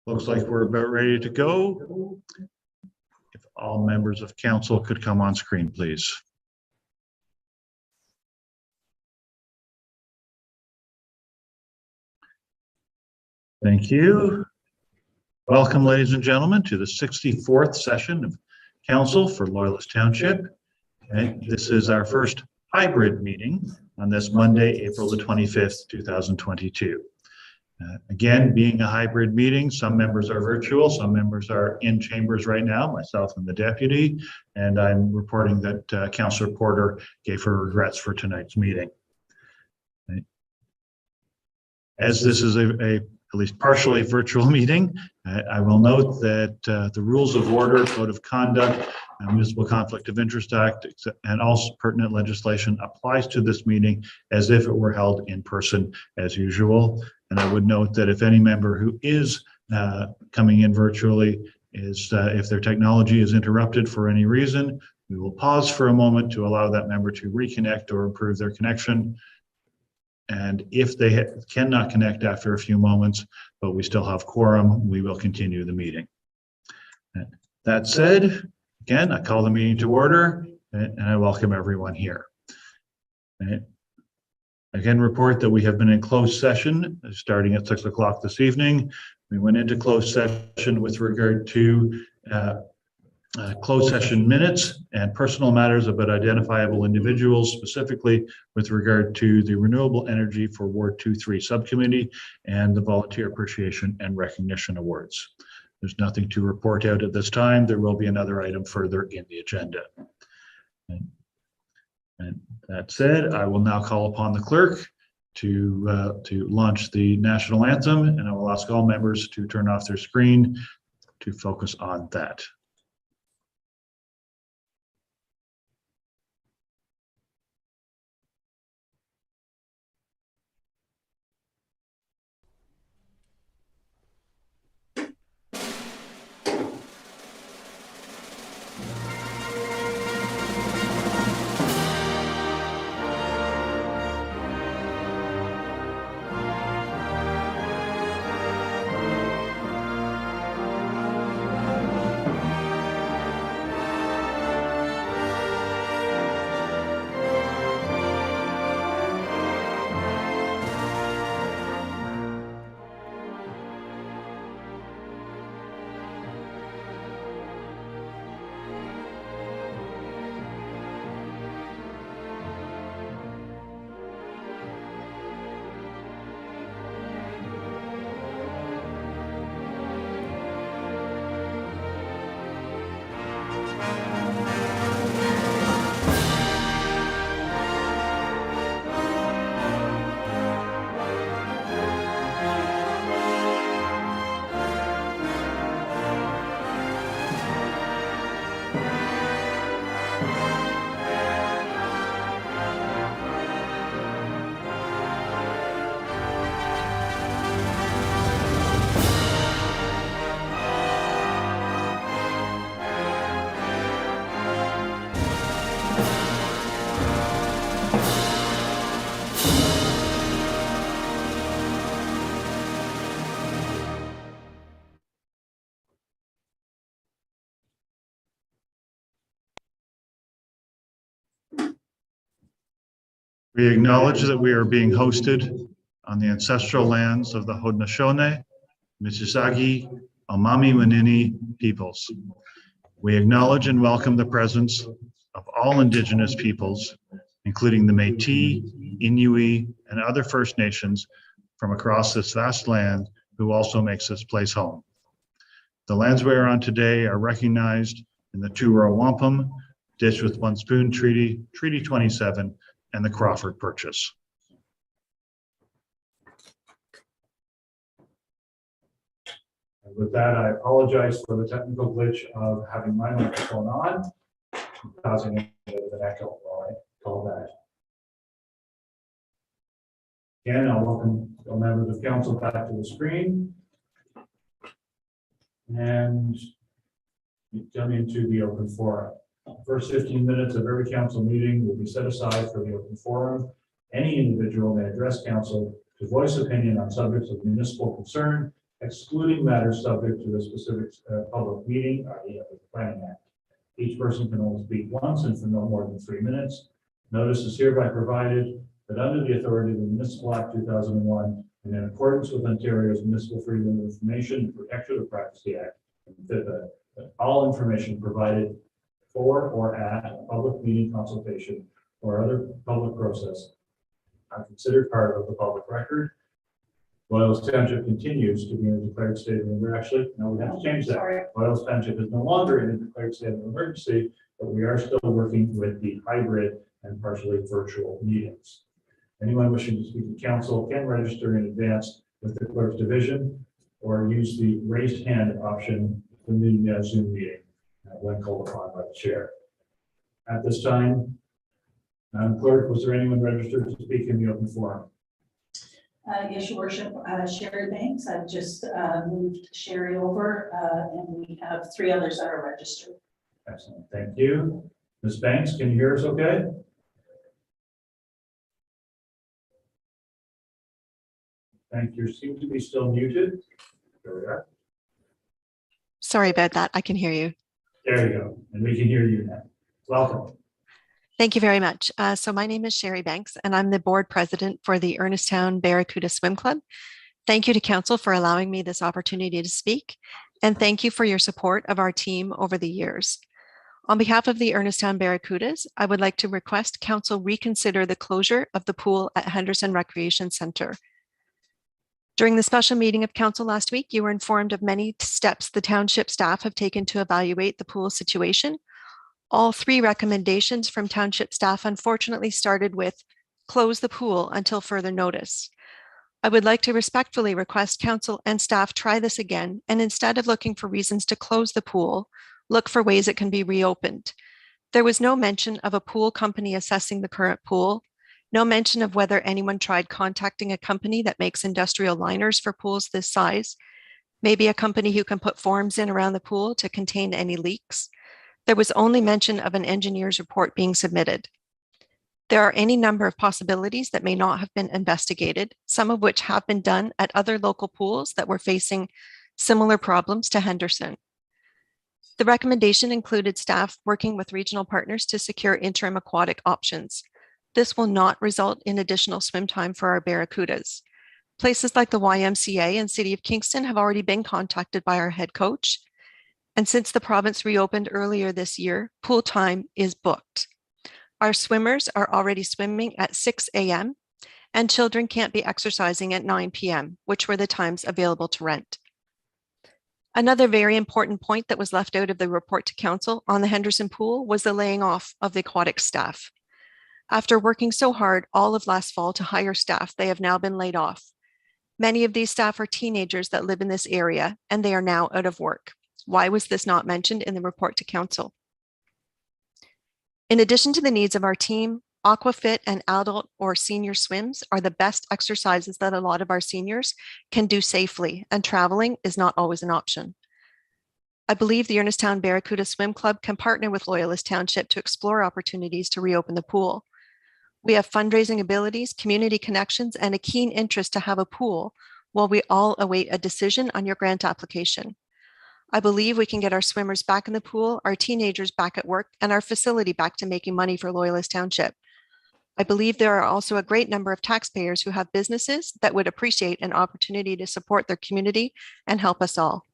Looks like we're about ready to go. If all members of council could come on screen, please. Thank you. Welcome, ladies and gentlemen, to the 64th session of Council for Loyalist Township. And this is our first hybrid meeting on this Monday, April the 25th, 2022. Again, being a hybrid meeting, some members are virtual, some members are in chambers right now, myself and the deputy, and I'm reporting that Councillor Porter gave her regrets for tonight's meeting. As this is at least partially virtual meeting, I will note that the rules of order, code of conduct, Municipal Conflict of Interest Act, and all pertinent legislation applies to this meeting as if it were held in person as usual. And I would note that if any member who is coming in virtually if their technology is interrupted for any reason, we will pause for a moment to allow that member to reconnect or improve their connection. And if they cannot connect after a few moments, but we still have quorum, we will continue the meeting. That said, again, I call the meeting to order and I welcome everyone here. Again, report that we have been in closed session starting at 6 o'clock this evening. We went into closed session with regard to closed session minutes and personal matters about identifiable individuals, specifically with regard to the Renewable Energy for Ward 2-3 Subcommittee and the Volunteer Appreciation and Recognition Awards. There's nothing to report out at this time. There will be another item further in the agenda. And that said, I will now call upon the clerk to launch the national anthem, and I will ask all members to turn off their screen to focus on that. We acknowledge that we are being hosted on the ancestral lands of the Haudenosaunee, Mississauga, Omami Wanini peoples. We acknowledge and welcome the presence of all Indigenous peoples, including the Métis, Inuit, and other First Nations from across this vast land who also makes this place home. The lands we are on today are recognized in the Two-Row Wampum, Dish with One Spoon Treaty, Treaty 27, and the Crawford Purchase. And with that, I apologize for the technical glitch of having my microphone on, causing a bit of an echo while I call that. Again, I'll welcome all members of council back to the screen. And we come into the open forum. The first 15 minutes of every council meeting will be set aside for the open forum. Any individual may address council to voice opinion on subjects of municipal concern excluding matters subject to the specific public meeting, i.e. the Planning Act. Each person can only speak once and for no more than 3 minutes. Notice is hereby provided that under the authority of the Municipal Act 2001 and in accordance with Ontario's Municipal Freedom of Information and Protection of Privacy Act, that all information provided for or at a public meeting, consultation, or other public process are considered part of the public record. Loyalist Township continues to be in a declared state of emergency. No, we have to change that. Sorry. Loyalist Township is no longer in a declared state of emergency, but we are still working with the hybrid and partially virtual meetings. Anyone wishing to speak to council can register in advance with the clerk's division or use the raised hand option in the Zoom meeting when called upon by the chair. At this time, Madam Clerk, was there anyone registered to speak in the open forum? Yes, Your Worship, Sherry Banks. I've just moved Sherry over and we have 3 others that are registered. Excellent, thank you. Ms. Banks, can you hear us okay? Thank you. Seem to be still muted. There we are. Sorry about that. I can hear you. There you go. And we can hear you now. Welcome. Thank you very much. So my name is Sherry Banks, and I'm the board president for the Ernestown Barracuda Swim Club. Thank you to council for allowing me this opportunity to speak, and thank you for your support of our team over the years. On behalf of the Ernestown Barracudas, I would like to request council reconsider the closure of the pool at Henderson Recreation Centre. During the special meeting of council last week, you were informed of many steps the township staff have taken to evaluate the pool situation. All 3 recommendations from township staff unfortunately started with close the pool until further notice. I would like to respectfully request council and staff try this again, and instead of looking for reasons to close the pool, look for ways it can be reopened. There was no mention of a pool company assessing the current pool, no mention of whether anyone tried contacting a company that makes industrial liners for pools this size, maybe a company who can put forms in around the pool to contain any leaks. There was only mention of an engineer's report being submitted. There are any number of possibilities that may not have been investigated, some of which have been done at other local pools that were facing similar problems to Henderson. The recommendation included staff working with regional partners to secure interim aquatic options. This will not result in additional swim time for our Barracudas. Places like the YMCA and City of Kingston have already been contacted by our head coach. And since the province reopened earlier this year, pool time is booked. Our swimmers are already swimming at 6 a.m. and children can't be exercising at 9 p.m., which were the times available to rent. Another very important point that was left out of the report to council on the Henderson pool was the laying off of the aquatic staff. After working so hard all of last fall to hire staff, they have now been laid off. Many of these staff are teenagers that live in this area, and they are now out of work. Why was this not mentioned in the report to council? In addition to the needs of our team, aquafit and adult or senior swims are the best exercises that a lot of our seniors can do safely, and traveling is not always an option. I believe the Ernestown Barracuda Swim Club can partner with Loyalist Township to explore opportunities to reopen the pool. We have fundraising abilities, community connections, and a keen interest to have a pool while we all await a decision on your grant application. I believe we can get our swimmers back in the pool, our teenagers back at work, and our facility back to making money for Loyalist Township. I believe there are also a great number of taxpayers who have businesses that would appreciate an opportunity to support their community and help us all.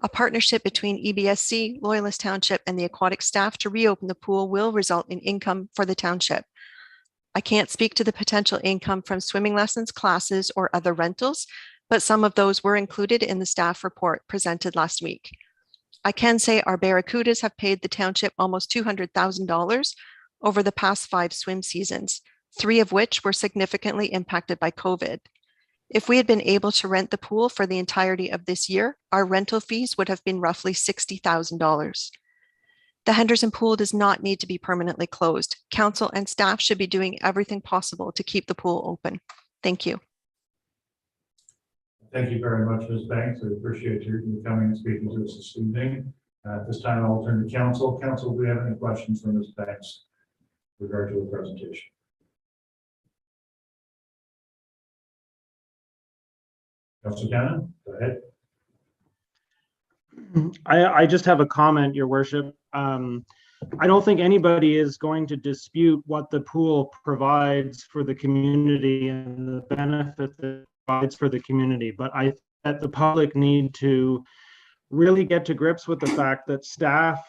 A partnership between EBSC, Loyalist Township, and the aquatic staff to reopen the pool will result in income for the township. I can't speak to the potential income from swimming lessons, classes, or other rentals, but some of those were included in the staff report presented last week. I can say our Barracudas have paid the township almost $200,000 over the past 5 swim seasons, 3 of which were significantly impacted by COVID. If we had been able to rent the pool for the entirety of this year, our rental fees would have been roughly $60,000. The Henderson pool does not need to be permanently closed. Council and staff should be doing everything possible to keep the pool open. Thank you. Thank you very much, Ms. Banks. I appreciate you coming and speaking to us this evening. At this time, I'll turn to council. Council, do we have any questions for Ms. Banks with regard to the presentation? Councilor Cannon, go ahead. I just have a comment, Your Worship. I don't think anybody is going to dispute what the pool provides for the community and the benefit that it provides for the community. But I think that the public need to really get to grips with the fact that staff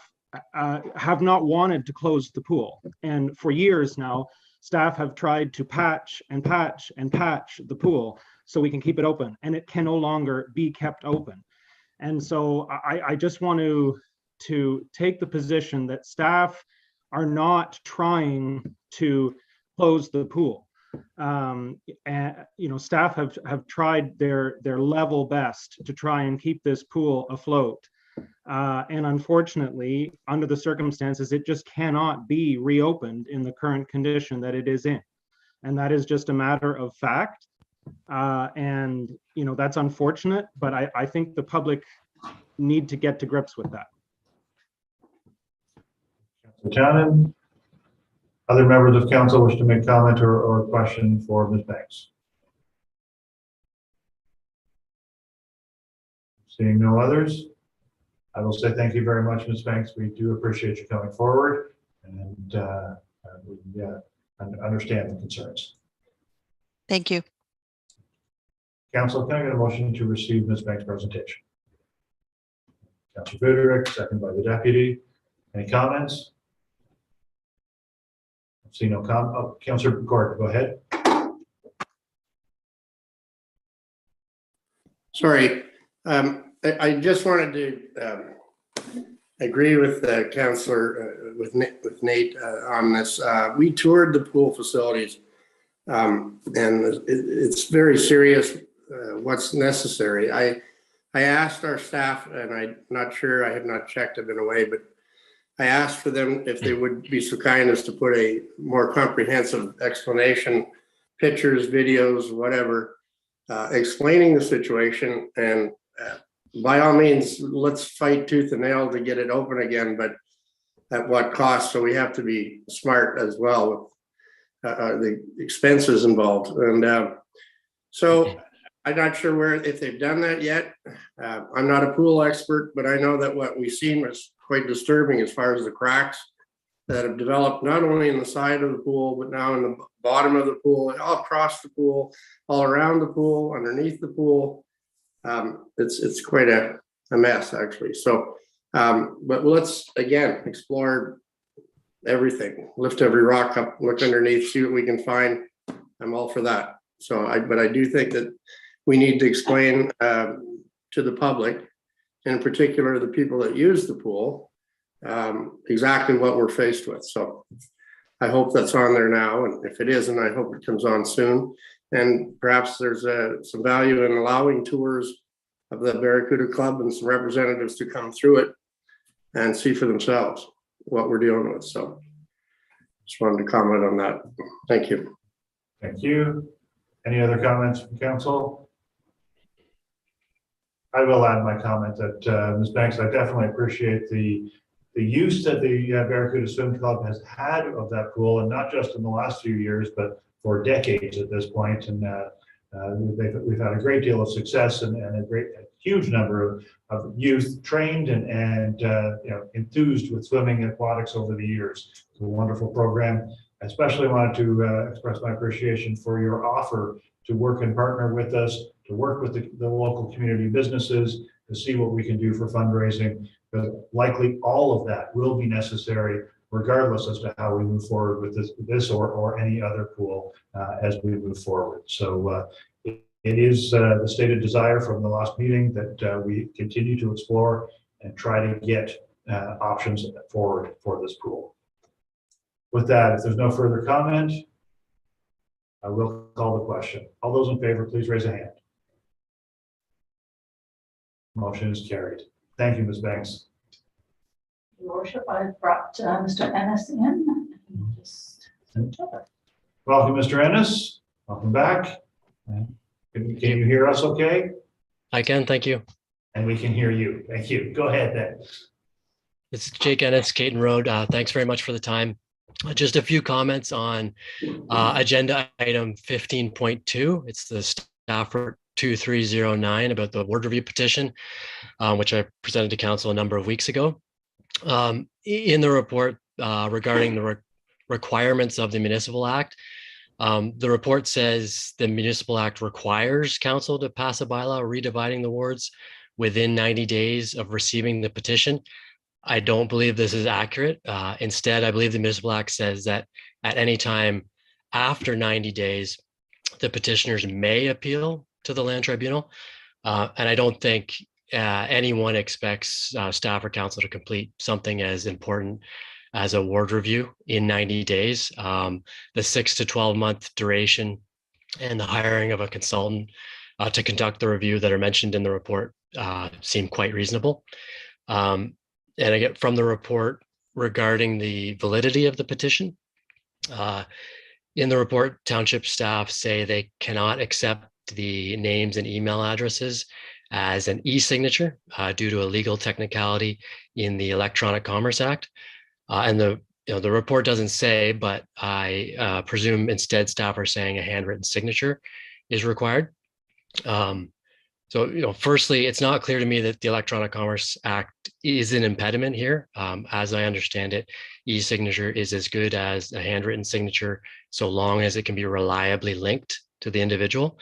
have not wanted to close the pool. And for years now, staff have tried to patch and patch and patch the pool so we can keep it open, and it can no longer be kept open. And so I just want to take the position that staff are not trying to close the pool. And staff have tried their level best to try and keep this pool afloat. And unfortunately, under the circumstances, it just cannot be reopened in the current condition that it is in. And that is just a matter of fact. And that's unfortunate, but I think the public need to get to grips with that. Councilor, other members of council wish to make comment or question for Ms. Banks? Seeing no others, I will say thank you very much, Ms. Banks. We do appreciate you coming forward, and we understand the concerns. Thank you. Council, can I get a motion to receive Ms. Banks' presentation? Councilor Buderick, second by the deputy. Any comments? See no comment. Oh, Councilor Gordon, go ahead. Sorry, I just wanted to agree with Councilor with Nate on this. We toured the pool facilities, and it's very serious. What's necessary? I asked our staff, and I'm not sure, I have not checked, I've been away, but I asked for them if they would be so kind as to put a more comprehensive explanation, pictures, videos, whatever, explaining the situation. And by all means, let's fight tooth and nail to get it open again, but at what cost? So we have to be smart as well with the expenses involved. And so I'm not sure if they've done that yet. I'm not a pool expert, but I know that what we've seen was quite disturbing as far as the cracks that have developed not only in the side of the pool, but now in the bottom of the pool, all across the pool, all around the pool, underneath the pool. It's quite a mess, actually. So, but let's again explore everything, lift every rock up, look underneath, see what we can find. I'm all for that. So, but I do think that we need to explain to the public, in particular the people that use the pool, exactly what we're faced with. So I hope that's on there now, and if it isn't, I hope it comes on soon. And perhaps there's some value in allowing tours of the Barracuda Club and some representatives to come through it and see for themselves what we're dealing with. So just wanted to comment on that. Thank you. Thank you. Any other comments from council? I will add my comment that Ms. Banks, I definitely appreciate the use that the Barracuda Swim Club has had of that pool, and not just in the last few years, but for decades at this point. And we've had a great deal of success and a huge number of youth trained and enthused with swimming and aquatics over the years. It's a wonderful program. I especially wanted to express my appreciation for your offer to work and partner with us, to work with the local community businesses, to see what we can do for fundraising. Because likely all of that will be necessary regardless as to how we move forward with this or any other pool as we move forward. So it is the stated desire from the last meeting that we continue to explore and try to get options forward for this pool. With that, if there's no further comment, I will call the question. All those in favor, please raise a hand. Motion is carried. Thank you, Ms. Banks. Your Worship, I've brought Mr. Ennis in. Welcome, Mr. Ennis. Welcome back. Can you hear us okay? I can, thank you. And we can hear you. Thank you. Go ahead then. It's Jake Ennis, Caton Road. Thanks very much for the time. Just a few comments on agenda item 15.2. It's the staff 2309 about the ward review petition, which I presented to council a number of weeks ago. In the report regarding the requirements of the Municipal Act, the report says the Municipal Act requires council to pass a bylaw redividing the wards within 90 days of receiving the petition. I don't believe this is accurate. Instead, I believe the Municipal Act says that at any time after 90 days, the petitioners may appeal to the Land Tribunal. And I don't think anyone expects staff or council to complete something as important as a ward review in 90 days. The 6 to 12 month duration and the hiring of a consultant to conduct the review that are mentioned in the report seem quite reasonable. And I get from the report regarding the validity of the petition. In the report, township staff say they cannot accept the names and email addresses as an e-signature due to a legal technicality in the Electronic Commerce Act. And the report doesn't say, but I presume instead staff are saying a handwritten signature is required. So, firstly, it's not clear to me that the Electronic Commerce Act is an impediment here. As I understand it, e-signature is as good as a handwritten signature, so long as it can be reliably linked to the individual.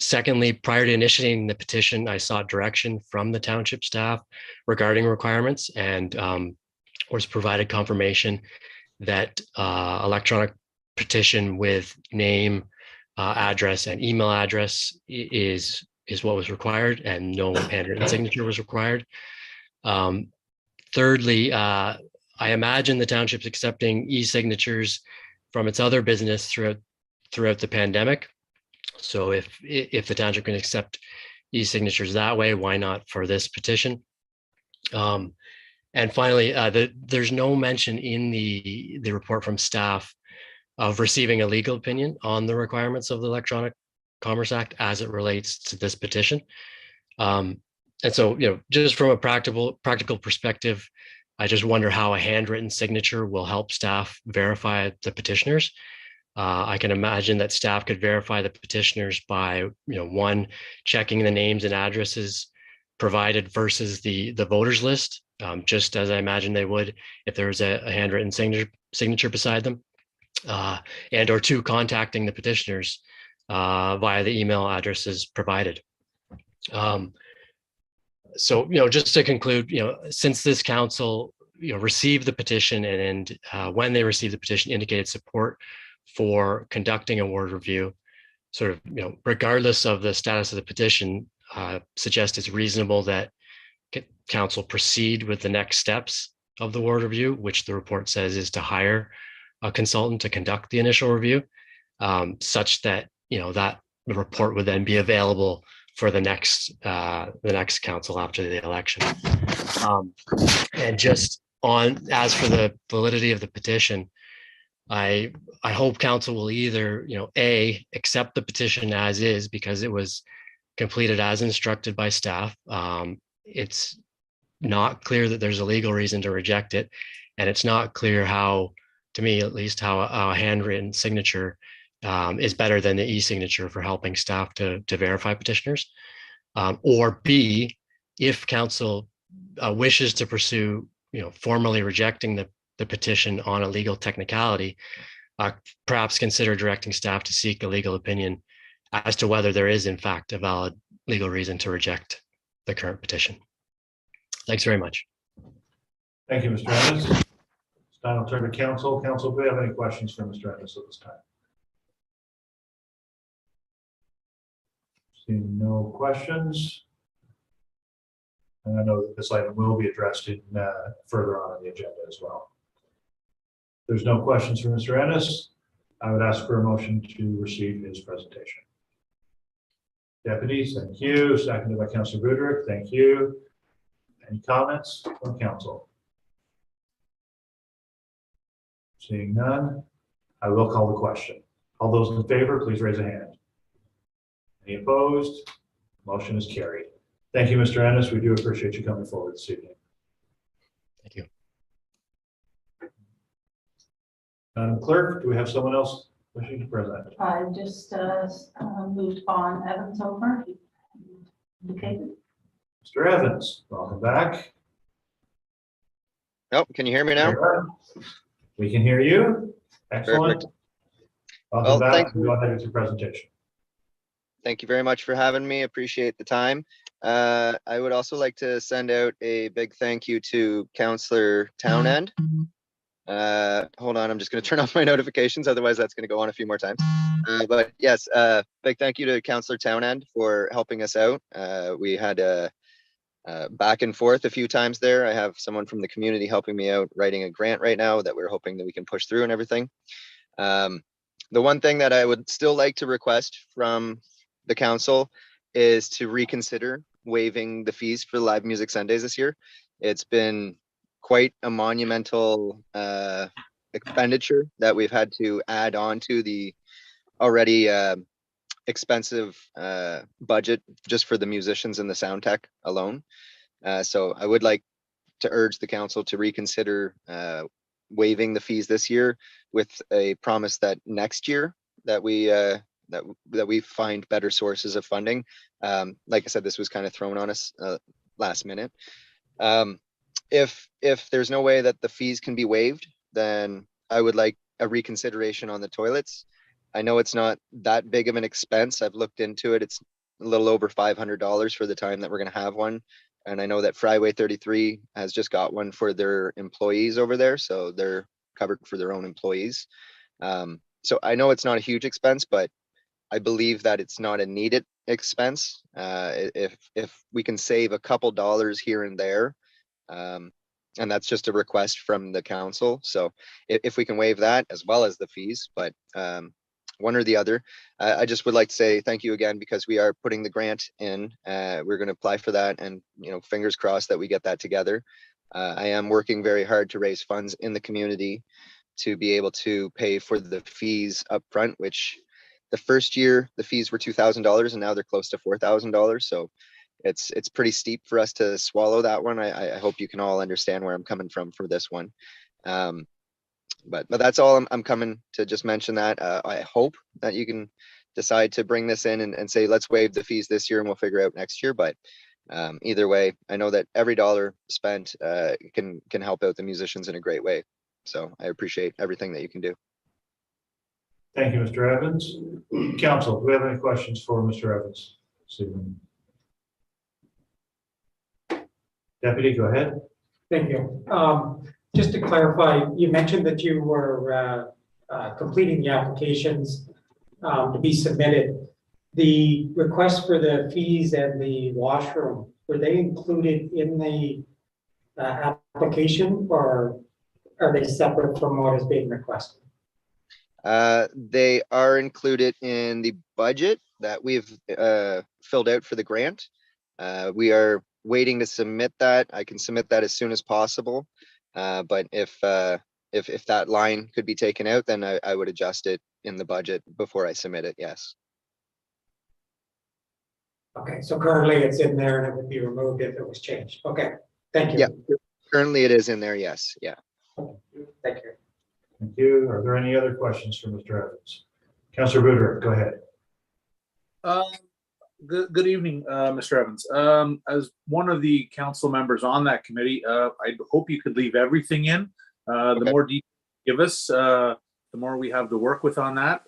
Secondly, prior to initiating the petition, I sought direction from the township staff regarding requirements and was provided confirmation that electronic petition with name, address, and email address is what was required, and no handwritten signature was required. Thirdly, I imagine the township's accepting e-signatures from its other business throughout the pandemic. So if the township can accept e-signatures that way, why not for this petition? And finally, there's no mention in the report from staff of receiving a legal opinion on the requirements of the Electronic Commerce Act as it relates to this petition. And so, just from a practical perspective, I just wonder how a handwritten signature will help staff verify the petitioners. I can imagine that staff could verify the petitioners by, one, checking the names and addresses provided versus the voters list, just as I imagine they would if there was a handwritten signature beside them, and or two, contacting the petitioners via the email addresses provided. So, just to conclude, since this council, received the petition and when they received the petition indicated support for conducting a ward review, sort of, regardless of the status of the petition, suggest it's reasonable that council proceed with the next steps of the ward review, which the report says is to hire a consultant to conduct the initial review, such that, that the report would then be available for the next council after the election. And just as for the validity of the petition, I hope council will either, A, accept the petition as is because it was completed as instructed by staff. It's not clear that there's a legal reason to reject it. And it's not clear how, to me at least, how a handwritten signature is better than the e-signature for helping staff to verify petitioners. Or B, if council wishes to pursue, formally rejecting the petition on a legal technicality, perhaps consider directing staff to seek a legal opinion as to whether there is in fact a valid legal reason to reject the current petition. Thanks very much. Thank you, Mr. Ennis. It's time I'll turn to council. Council, do we have any questions for Mr. Ennis at this time? Seeing no questions. And I know that this item will be addressed in, further on in the agenda as well. There's no questions for Mr. Ennis. I would ask for a motion to receive his presentation. Deputies, thank you. Seconded by Councilor Goodrick, thank you. Any comments from council? Seeing none, I will call the question. All those in favor, please raise a hand. Any opposed? Motion is carried. Thank you, Mr. Ennis. We do appreciate you coming forward this evening. Thank you. Madam Clerk, do we have someone else Wishing to present. I just moved on Evans over. Indicated. Mr. Evans, welcome back. Oh, can you hear me now? There you are. We can hear you. Excellent. Perfect. Welcome Well, back. thank you. Go ahead with your presentation. Thank you very much for having me. Appreciate the time. I would also like to send out a big thank you to Councillor Townend. Hold on, I'm just going to turn off my notifications. Otherwise, that's going to go on a few more times. But yes, big thank you to Councillor Townend for helping us out. We had a back and forth a few times there. I have someone from the community helping me out writing a grant right now that we're hoping that we can push through and everything. The one thing that I would still like to request from the council is to reconsider waiving the fees for live music Sundays this year. It's been quite a monumental expenditure that we've had to add on to the already expensive budget just for the musicians and the sound tech alone. So I would like to urge the council to reconsider waiving the fees this year with a promise that next year that we find better sources of funding. Like I said, this was kind of thrown on us last minute. If there's no way that the fees can be waived, then I would like a reconsideration on the toilets. I know it's not that big of an expense. I've looked into it. It's a little over $500 for the time that we're going to have one. And I know that Fryway 33 has just got one for their employees over there. So they're covered for their own employees. So I know it's not a huge expense, but I believe that it's not a needed expense. If we can save a couple dollars here and there, and that's just a request from the council. So if we can waive that as well as the fees, but one or the other. I just would like to say thank you again, because we are putting the grant in. We're going to apply for that, and fingers crossed that we get that together. I am working very hard to raise funds in the community to be able to pay for the fees up front, which the first year the fees were $2,000 and now they're close to $4,000. So it's pretty steep for us to swallow that one. I hope you can all understand where I'm coming from for this one. But that's all I'm coming to just mention that. I hope that you can decide to bring this in and say, let's waive the fees this year and we'll figure out next year. But either way, I know that every dollar spent can help out the musicians in a great way. So I appreciate everything that you can do. Thank you, Mr. Evans. Council, do we have any questions for Mr. Evans? Stephen. Deputy, go ahead. Thank you. Just to clarify, you mentioned that you were completing the applications to be submitted. The request for the fees and the washroom, were they included in the application, or are they separate from what is being requested? They are included in the budget that we've filled out for the grant. We are waiting to submit that. I can submit that as soon as possible. But if that line could be taken out, then I would adjust it in the budget before I submit it. Yes. Okay, so currently it's in there and it would be removed if it was changed. Okay, thank you. Yeah, currently it is in there. Yes. Yeah. Thank you. Thank you. Are there any other questions for Mr. Evans? Councillor Booter, go ahead. Good evening, Mr. Evans. As one of the council members on that committee, I hope you could leave everything in. The Okay. more detail you give us, the more we have to work with on that.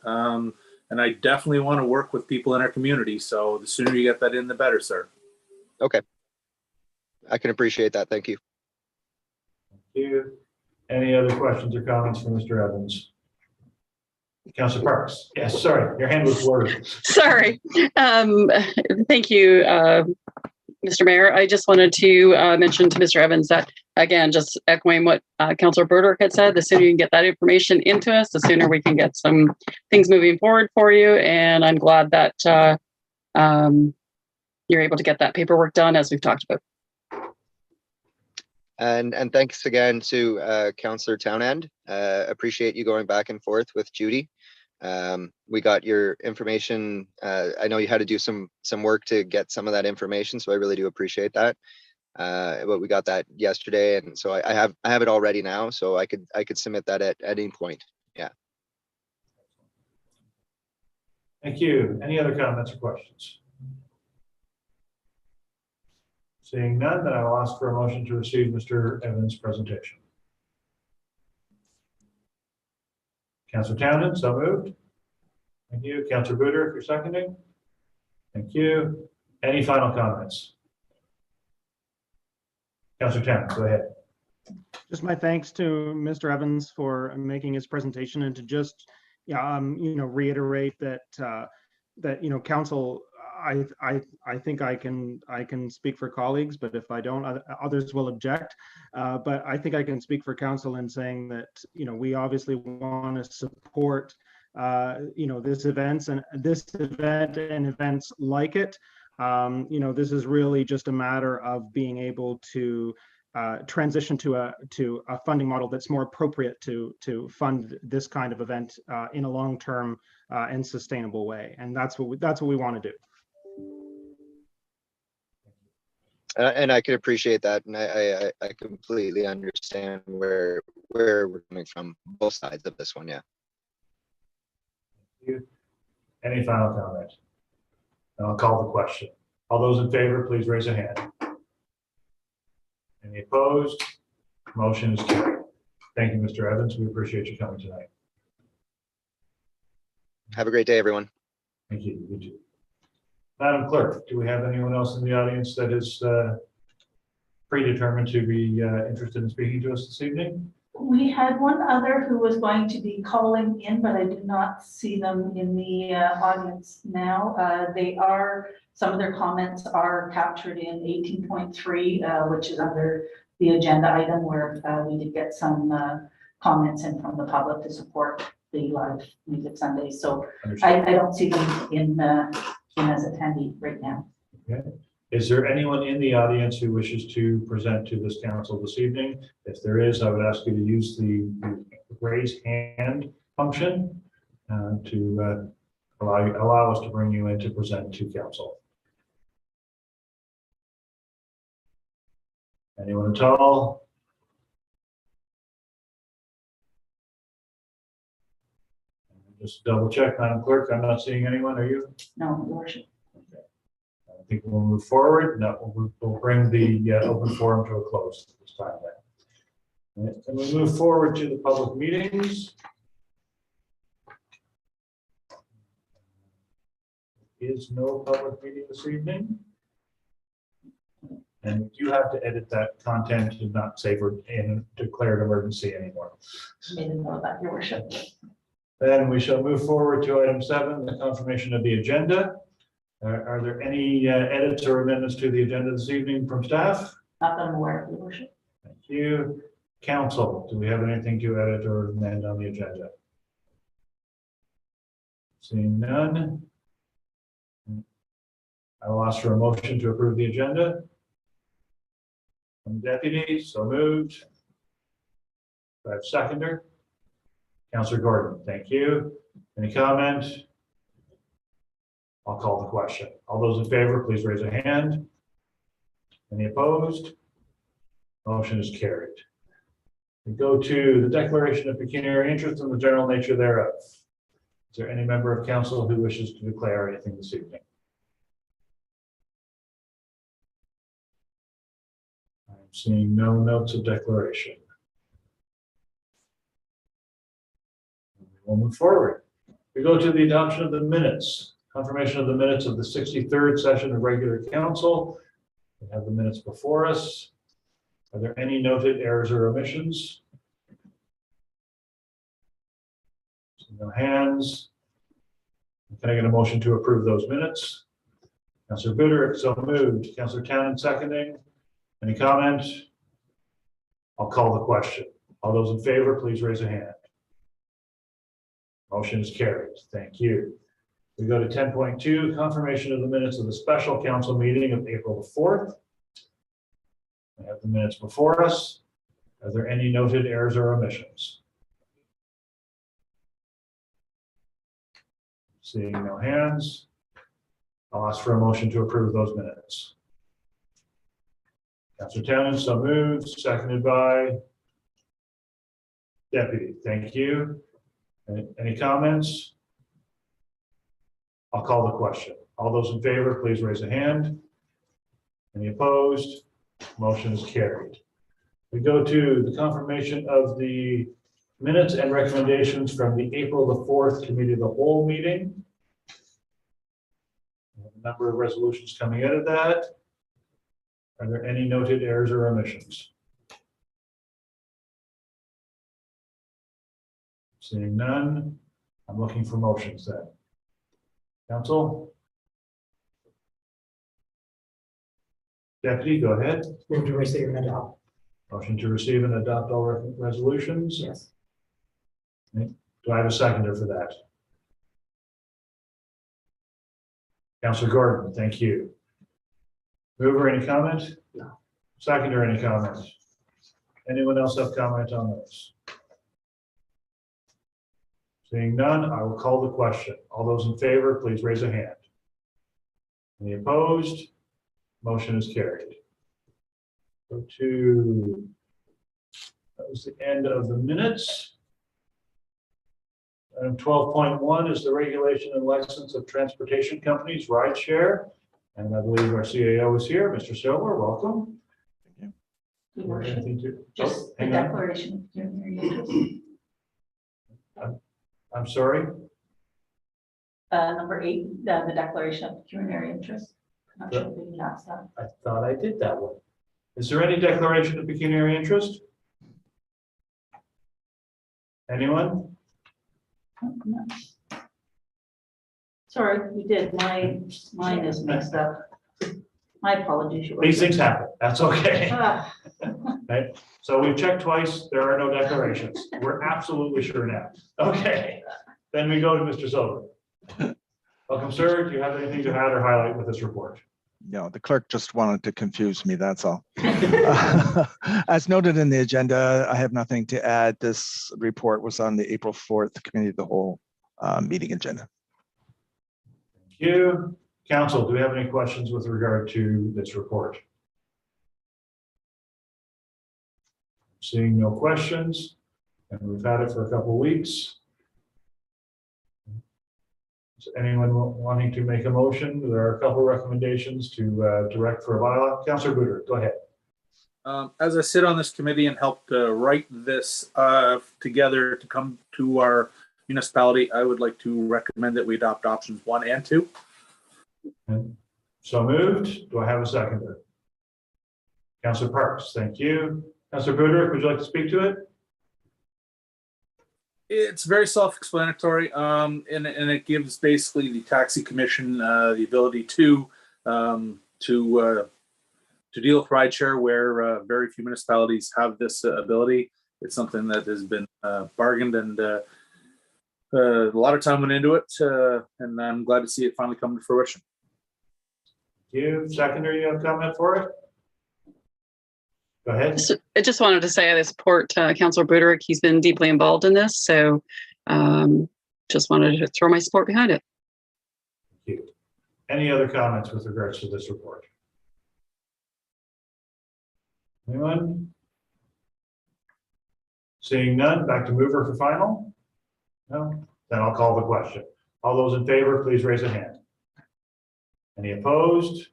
And I definitely want to work with people in our community. So the sooner you get that in, the better, sir. Okay. I can appreciate that. Thank you. Thank you. Any other questions or comments for Mr. Evans? Councillor Parks. Yes, sorry, your hand was blurred. Sorry. Thank you, Mr. Mayor. I just wanted to mention to Mr. Evans that, again, just echoing what Councillor Burdick had said, the sooner you can get that information into us, the sooner we can get some things moving forward for you. And I'm glad that you're able to get that paperwork done, as we've talked about. And thanks again to Councillor Townend. Appreciate you going back and forth with Judy. We got your information. I know you had to do some work to get some of that information, so I really do appreciate that. But we got that yesterday, and so I have it all ready now, so I could submit that at any point. Yeah. Thank you. Any other comments or questions? Seeing none, then I will ask for a motion to receive Mr. Evans' presentation. Councillor Townend, so moved. Thank you. Councillor Buder, if you're seconding. Thank you. Any final comments? Councillor Townend, go ahead. Just my thanks to Mr. Evans for making his presentation, and to just, reiterate that, council, I think I can speak for colleagues, but if I don't, others will object. But I think I can speak for council in saying that, we obviously want to support, this event and events like it. This is really just a matter of being able to transition to a funding model that's more appropriate to fund this kind of event in a long-term and sustainable way, and that's what we want to do. And I can appreciate that, and I completely understand where we're coming from, both sides of this one. Yeah. Thank you. Any final comment? And I'll call the question. All those in favor, please raise a hand. Any opposed? Motion is carried. Thank you, Mr. Evans. We appreciate you coming tonight. Have a great day, everyone. Thank you. You too. Madam Clerk, do we have anyone else in the audience that is predetermined to be interested in speaking to us this evening? We had one other who was going to be calling in, but I do not see them in the audience now. Some of their comments are captured in 18.3, which is under the agenda item, where we did get some comments in from the public to support the live music Sunday. So I don't see them in as attendee right now. Okay. Is there anyone in the audience who wishes to present to this council this evening? If there is, I would ask you to use the raise hand function to allow us to bring you in to present to council. Anyone at all? Just double check, Madam Clerk. I'm not seeing anyone. Are you? No, Your Worship. Okay. I think we'll move forward. No, we'll bring the open forum to a close this time. Then. And we move forward to the public meetings. There is no public meeting this evening. And you have to edit that content to not save or declare an emergency anymore. Made a note of that, Your Worship. Then we shall move forward to item 7, the confirmation of the agenda. Are there any edits or amendments to the agenda this evening from staff? Not that I'm aware of, Your Worship. Thank you. Council, do we have anything to edit or amend on the agenda? Seeing none. I will ask for a motion to approve the agenda. From Deputy, so moved. Do I have seconder? Councillor Gordon, thank you. Any comment? I'll call the question. All those in favor, please raise a hand. Any opposed? Motion is carried. We go to the declaration of pecuniary interest and the general nature thereof. Is there any member of council who wishes to declare anything this evening? I'm seeing no notes of declaration. We'll move forward. We go to the adoption of the minutes, confirmation of the minutes of the 63rd session of regular council. We have the minutes before us. Are there any noted errors or omissions? No hands. Can I get a motion to approve those minutes? Councillor Buder, so moved. Councillor Townend seconding. Any comment? I'll call the question. All those in favor, please raise a hand. Motion is carried. Thank you. We go to 10.2, confirmation of the minutes of the special council meeting of April the 4th. We have the minutes before us. Are there any noted errors or omissions? Seeing no hands, I'll ask for a motion to approve those minutes. Councillor Townend, so moved, seconded by Deputy. Thank you. Any comments? I'll call the question. All those in favor, please raise a hand. Any opposed? Motion is carried. We go to the confirmation of the minutes and recommendations from the April the 4th Committee of the Whole meeting. A number of resolutions coming out of that. Are there any noted errors or omissions? Seeing none, I'm looking for motions then. Council? Deputy, go ahead. Move to receive and adopt. Motion to receive and adopt all resolutions. Yes. Do I have a seconder for that? Councilor Gordon, thank you. Mover, any comment? No. Seconder, any comment? Anyone else have comment on this? Seeing none, I will call the question. All those in favor, please raise a hand. Any opposed? Motion is carried. Go to, that was the end of the minutes. Item 12.1 is the regulation and license of transportation companies, rideshare. And I believe our CAO is here. Mr. Silver, welcome. Your worship. Anything to- Just the hang on. declaration of pecuniary interest. I'm sorry. Number 8, the declaration of pecuniary interest. Not sure if we can ask that. I thought I did that one. Is there any declaration of pecuniary interest? Anyone? No. Sorry, you did. Mine is mixed up. My apologies. Your These worship. things happen. That's okay. Ah, Right? So we've checked twice. There are no declarations. We're absolutely sure now. Okay. Then we go to Mr. Silver. Welcome, sir. Do you have anything to add or highlight with this report? No, the clerk just wanted to confuse me, that's all. As noted in the agenda, I have nothing to add. This report was on the April 4th Committee of the Whole meeting agenda. Thank you. Council, do we have any questions with regard to this report? Seeing no questions, and we've had it for a couple of weeks. Is anyone wanting to make a motion? There are a couple of recommendations to direct for a bylaw. Councilor Booter, go ahead. As I sit on this committee and helped write this together to come to our municipality, I would like to recommend that we adopt options 1 and 2. So moved. Do I have a seconder? Councilor Parks, thank you. Councilor Booter, would you like to speak to it? It's very self-explanatory, and it gives basically the taxi commission the ability to deal with rideshare where very few municipalities have this ability. It's something that has been bargained and a lot of time went into it, and I'm glad to see it finally come to fruition. Thank you. Seconder, you have a comment for it? Go ahead. I just wanted to say I support Councillor Buderick. He's been deeply involved in this, so just wanted to throw my support behind it. Thank you. Any other comments with regards to this report? Anyone? Seeing none, back to mover for final? No? Then I'll call the question. All those in favor, please raise a hand. Any opposed?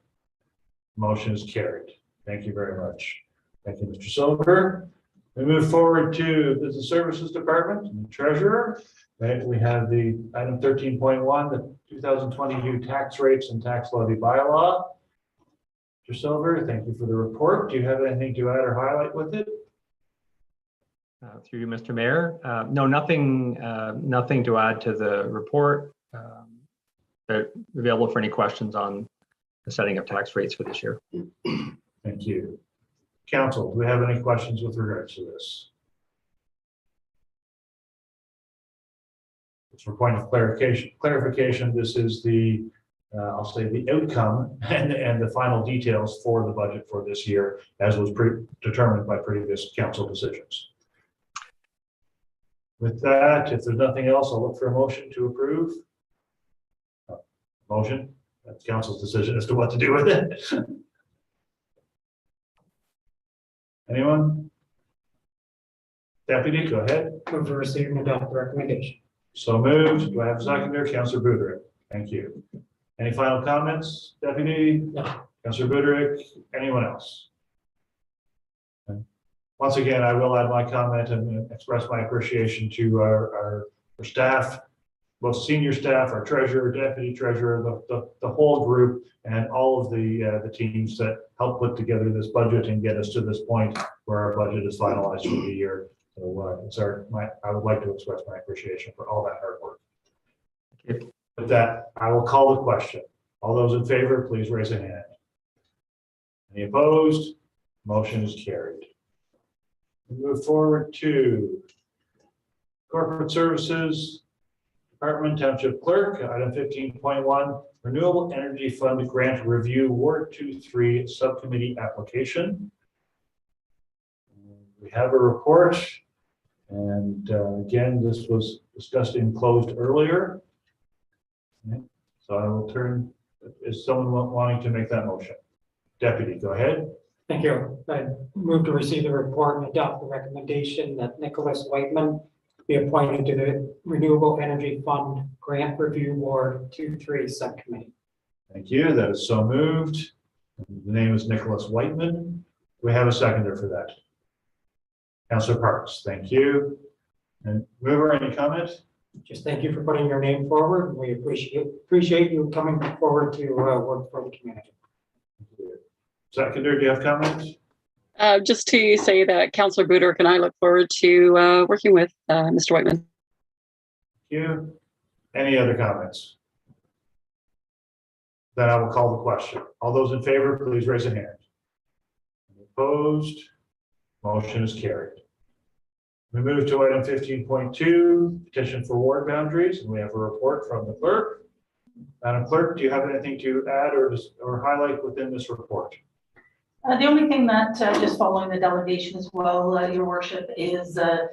Motion is carried. Thank you very much. Thank you, Mr. Silver. We move forward to Business Services Department and Treasurer. Right, we have the item 13.1, the 2022 tax rates and tax levy bylaw. Mr. Silver, thank you for the report. Do you have anything to add or highlight with it? Through you, Mr. Mayor. No, nothing to add to the report. They're available for any questions on the setting of tax rates for this year. Thank you. Council, do we have any questions with regards to this? Just for point of clarification, this is the, I'll say the outcome and the final details for the budget for this year, as was determined by previous council decisions. With that, if there's nothing else, I'll look for a motion to approve. Motion, that's council's decision as to what to do with it. Anyone? Deputy, go ahead. Move to receive and adopt the recommendation. So moved. Do I have a seconder? Councilor Buderick. Thank you. Any final comments, Deputy? No. Councillor Buderick, anyone else? Okay. Once again, I will add my comment and express my appreciation to our staff, both senior staff, our treasurer, deputy treasurer, the whole group, and all of the teams that helped put together this budget and get us to this point where our budget is finalized for the year. So I would like to express my appreciation for all that hard work. Okay. With that, I will call the question. All those in favor, please raise a hand. Any opposed? Motion is carried. We move forward to corporate services, Department Township Clerk, item 15.1, Renewable Energy Fund Grant Review, Ward 2-3 Subcommittee Application. We have a report, and again, this was discussed and closed earlier. Okay. So I will turn, is someone wanting to make that motion? Deputy, go ahead. Thank you. I move to receive the report and adopt the recommendation that Nicholas Whiteman be appointed to the Renewable Energy Fund Grant Review Ward 2-3 Subcommittee. Thank you. That is so moved. The name is Nicholas Whiteman. Do we have a seconder for that? Councillor Parks, thank you. And mover, any comment? Just thank you for putting your name forward. We appreciate you coming forward to work for the community. Seconder, do you have comments? Just to say that Councillor Buderick and I look forward to working with Mr. Whiteman. Thank you. Any other comments? Then I will call the question. All those in favor, please raise a hand. Opposed? Motion is carried. We move to item 15.2, petition for ward boundaries, and we have a report from the clerk. Madam Clerk, do you have anything to add or highlight within this report? The only thing that, just following the delegation as well, Your Worship, is the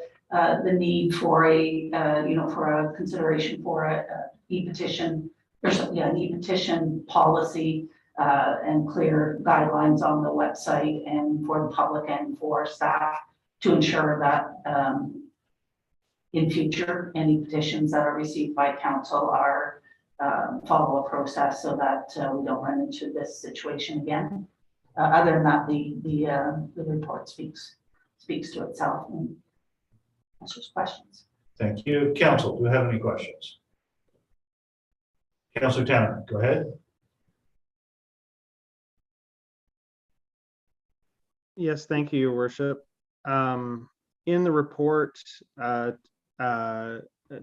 need for a consideration for a e-petition, an e-petition policy and clear guidelines on the website and for the public and for staff to ensure that in future, any petitions that are received by council are follow a process so that we don't run into this situation again. Other than that, the report speaks to itself and answers questions. Thank you. Council, do you have any questions? Councillor Tanner, go ahead. Yes, thank you, Your Worship. In the report,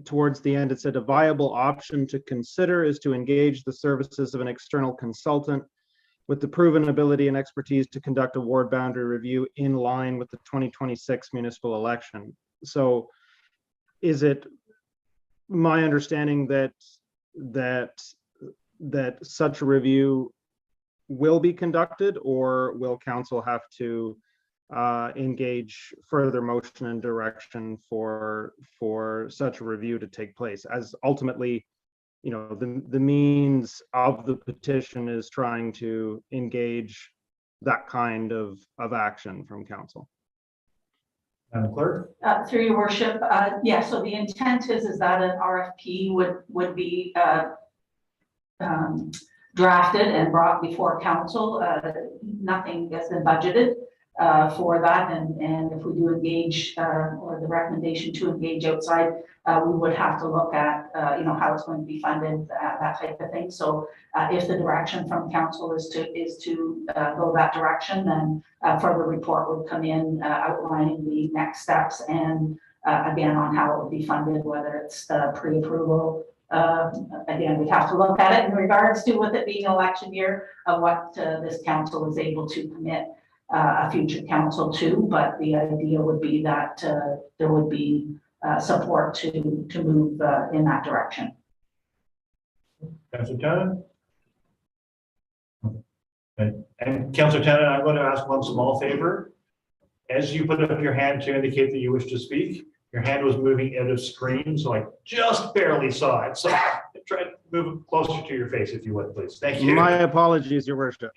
towards the end, it said a viable option to consider is to engage the services of an external consultant with the proven ability and expertise to conduct a ward boundary review in line with the 2026 municipal election. So is it my understanding that such a review will be conducted, or will council have to engage further motion and direction for such a review to take place, as ultimately, you know, the means of the petition is trying to engage that kind of action from council? Madam Clerk. Through Your Worship, yeah, so the intent is that an RFP would be drafted and brought before council. Nothing has been budgeted for that, and if we do engage or the recommendation to engage outside, we would have to look at how it's going to be funded, that type of thing. So if the direction from council is to go that direction, then further report would come in outlining the next steps and again on how it would be funded, whether it's pre-approval. Again, we'd have to look at it in regards to, with it being an election year, of what this council is able to commit a future council to, but the idea would be that there would be support to move in that direction. Councillor Tannen? And Councillor Tannen, I'm going to ask one small favor. As you put up your hand to indicate that you wish to speak, your hand was moving out of screen, so I just barely saw it. So try to move it closer to your face if you would, please. Thank you. My apologies, Your Worship.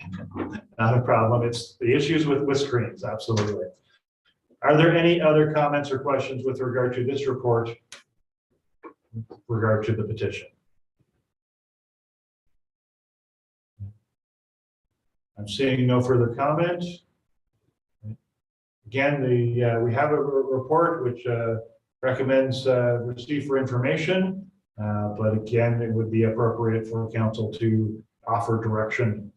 Not a problem. It's the issues with screens, absolutely. Are there any other comments or questions with regard to this report, with regard to the petition? I'm seeing no further comment. Again, we have a report which recommends receipt for information, but again, it would be appropriate for council to offer direction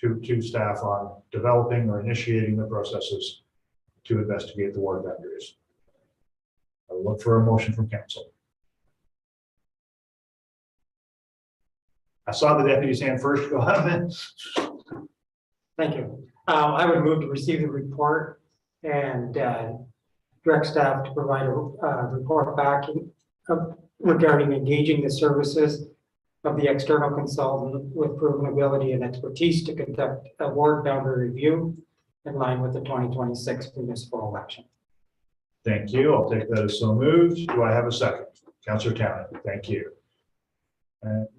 to staff on developing or initiating the processes to investigate the ward boundaries. I will look for a motion from council. I saw the deputy's hand first. Go ahead. Thank you. I would move to receive the report and direct staff to provide a report back regarding engaging the services of the external consultant with proven ability and expertise to conduct a ward boundary review in line with the 2026 municipal election. Thank you. I'll take that as so moved. Do I have a second? Councillor Town. Thank you.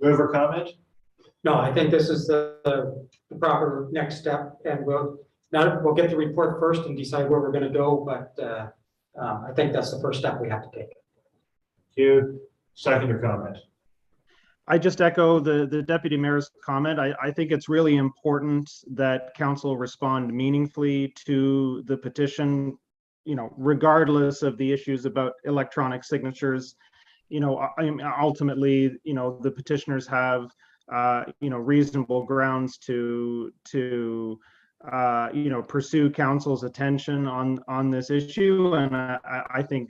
Mover comment? No, I think this is the proper next step, and we'll get the report first and decide where we're going to go. But I think that's the first step we have to take. Thank you. Seconder comment. I just echo the deputy mayor's comment. I think it's really important that council respond meaningfully to the petition, regardless of the issues about electronic signatures. Ultimately, the petitioners have, reasonable grounds to pursue council's attention on this issue. And I think,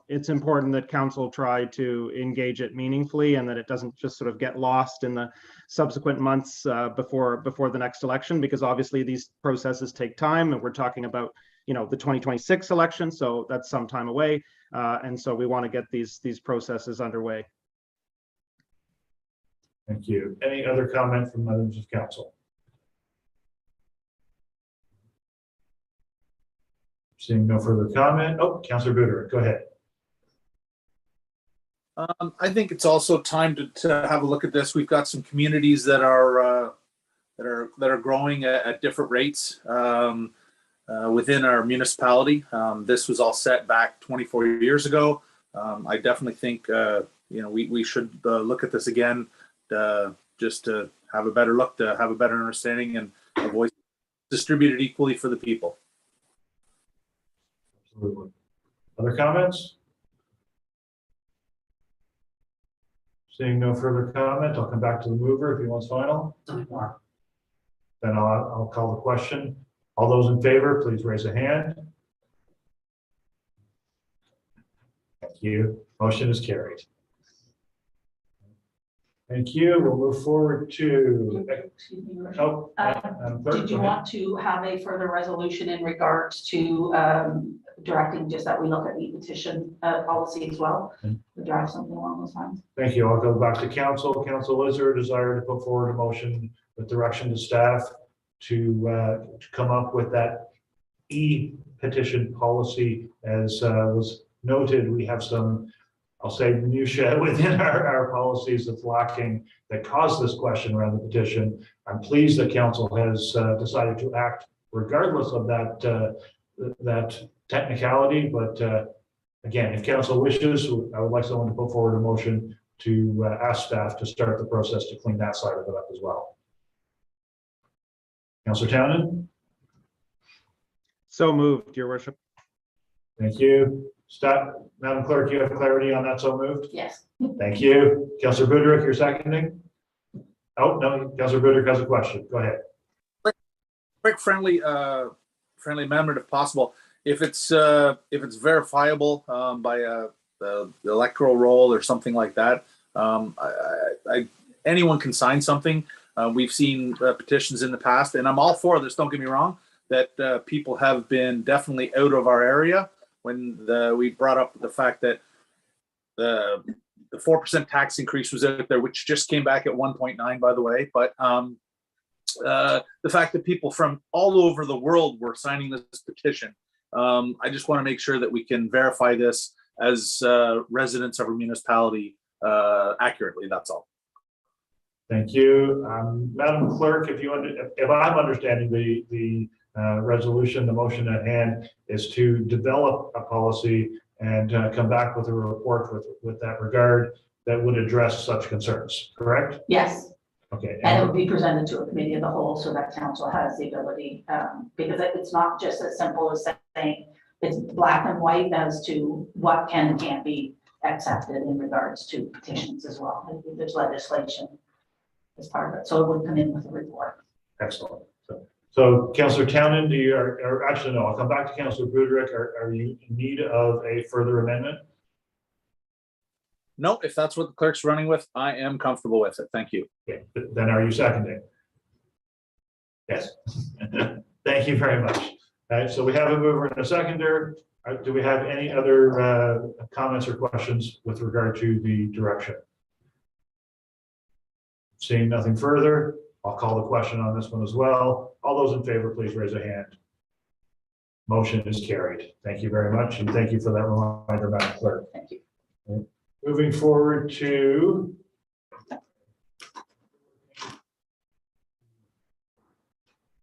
it's important that council try to engage it meaningfully and that it doesn't just sort of get lost in the subsequent months before the next election, because obviously these processes take time, and we're talking about, the 2026 election. So that's some time away. And so we want to get these processes underway. Thank you. Any other comment from members of council? Seeing no further comment. Oh, Councillor Buder, go ahead. I think it's also time to have a look at this. We've got some communities that are growing at different rates within our municipality. This was all set back 24 years ago. I definitely think we should look at this again, just to have a better look, to have a better understanding, and a voice distributed equally for the people. Absolutely. Other comments? Seeing no further comment, I'll come back to the mover if he wants final. Then I'll call the question. All those in favor, please raise a hand. Thank you. Motion is carried. Thank you. We'll move forward to. Excuse me, did you want to have a further resolution in regards to directing just that we look at the petition policy as well? To drive something along those lines. Thank you. I'll go back to council. Council, is there a desire to put forward a motion with direction to staff to come up with that e-petition policy? As was noted, we have some, I'll say, minutiae within our policies that's lacking that caused this question around the petition. I'm pleased that council has decided to act regardless of that technicality. But again, if council wishes, I would like someone to put forward a motion to ask staff to start the process to clean that side of it up as well. Councillor Townend? So moved, Your Worship. Thank you. Madam Clerk, you have clarity on that? So moved? Yes. Thank you. Councillor Budrick, you're seconding? Oh, no, Councillor Budrick has a question. Go ahead. Quick friendly amendment if possible. If it's verifiable by the electoral roll or something like that, anyone can sign something. We've seen petitions in the past, and I'm all for this, don't get me wrong, that people have been definitely out of our area when we brought up the fact that the 4% tax increase was out there, which just came back at 1.9, by the way. But the fact that people from all over the world were signing this petition, I just want to make sure that we can verify this as residents of our municipality accurately. That's all. Thank you. Madam Clerk, if I'm understanding the resolution, the motion at hand is to develop a policy and come back with a report with that regard that would address such concerns, correct? Yes. Okay. And it would be presented to a committee of the whole so that council has the ability, because it's not just as simple as saying it's black and white as to what can and can't be accepted in regards to petitions as well. There's legislation as part of it, so it would come in with a report. Excellent. So Councillor Townend, or actually, no, I'll come back to Councillor Buderick. Are you in need of a further amendment? No, if that's what the clerk's running with, I am comfortable with it. Thank you. Okay, then are you seconding? Yes. Thank you very much. So we have a mover and a seconder. Do we have any other comments or questions with regard to the direction? Seeing nothing further, I'll call the question on this one as well. All those in favor, please raise a hand. Motion is carried. Thank you very much, and thank you for that reminder, Madam Clerk. Thank you. Moving forward to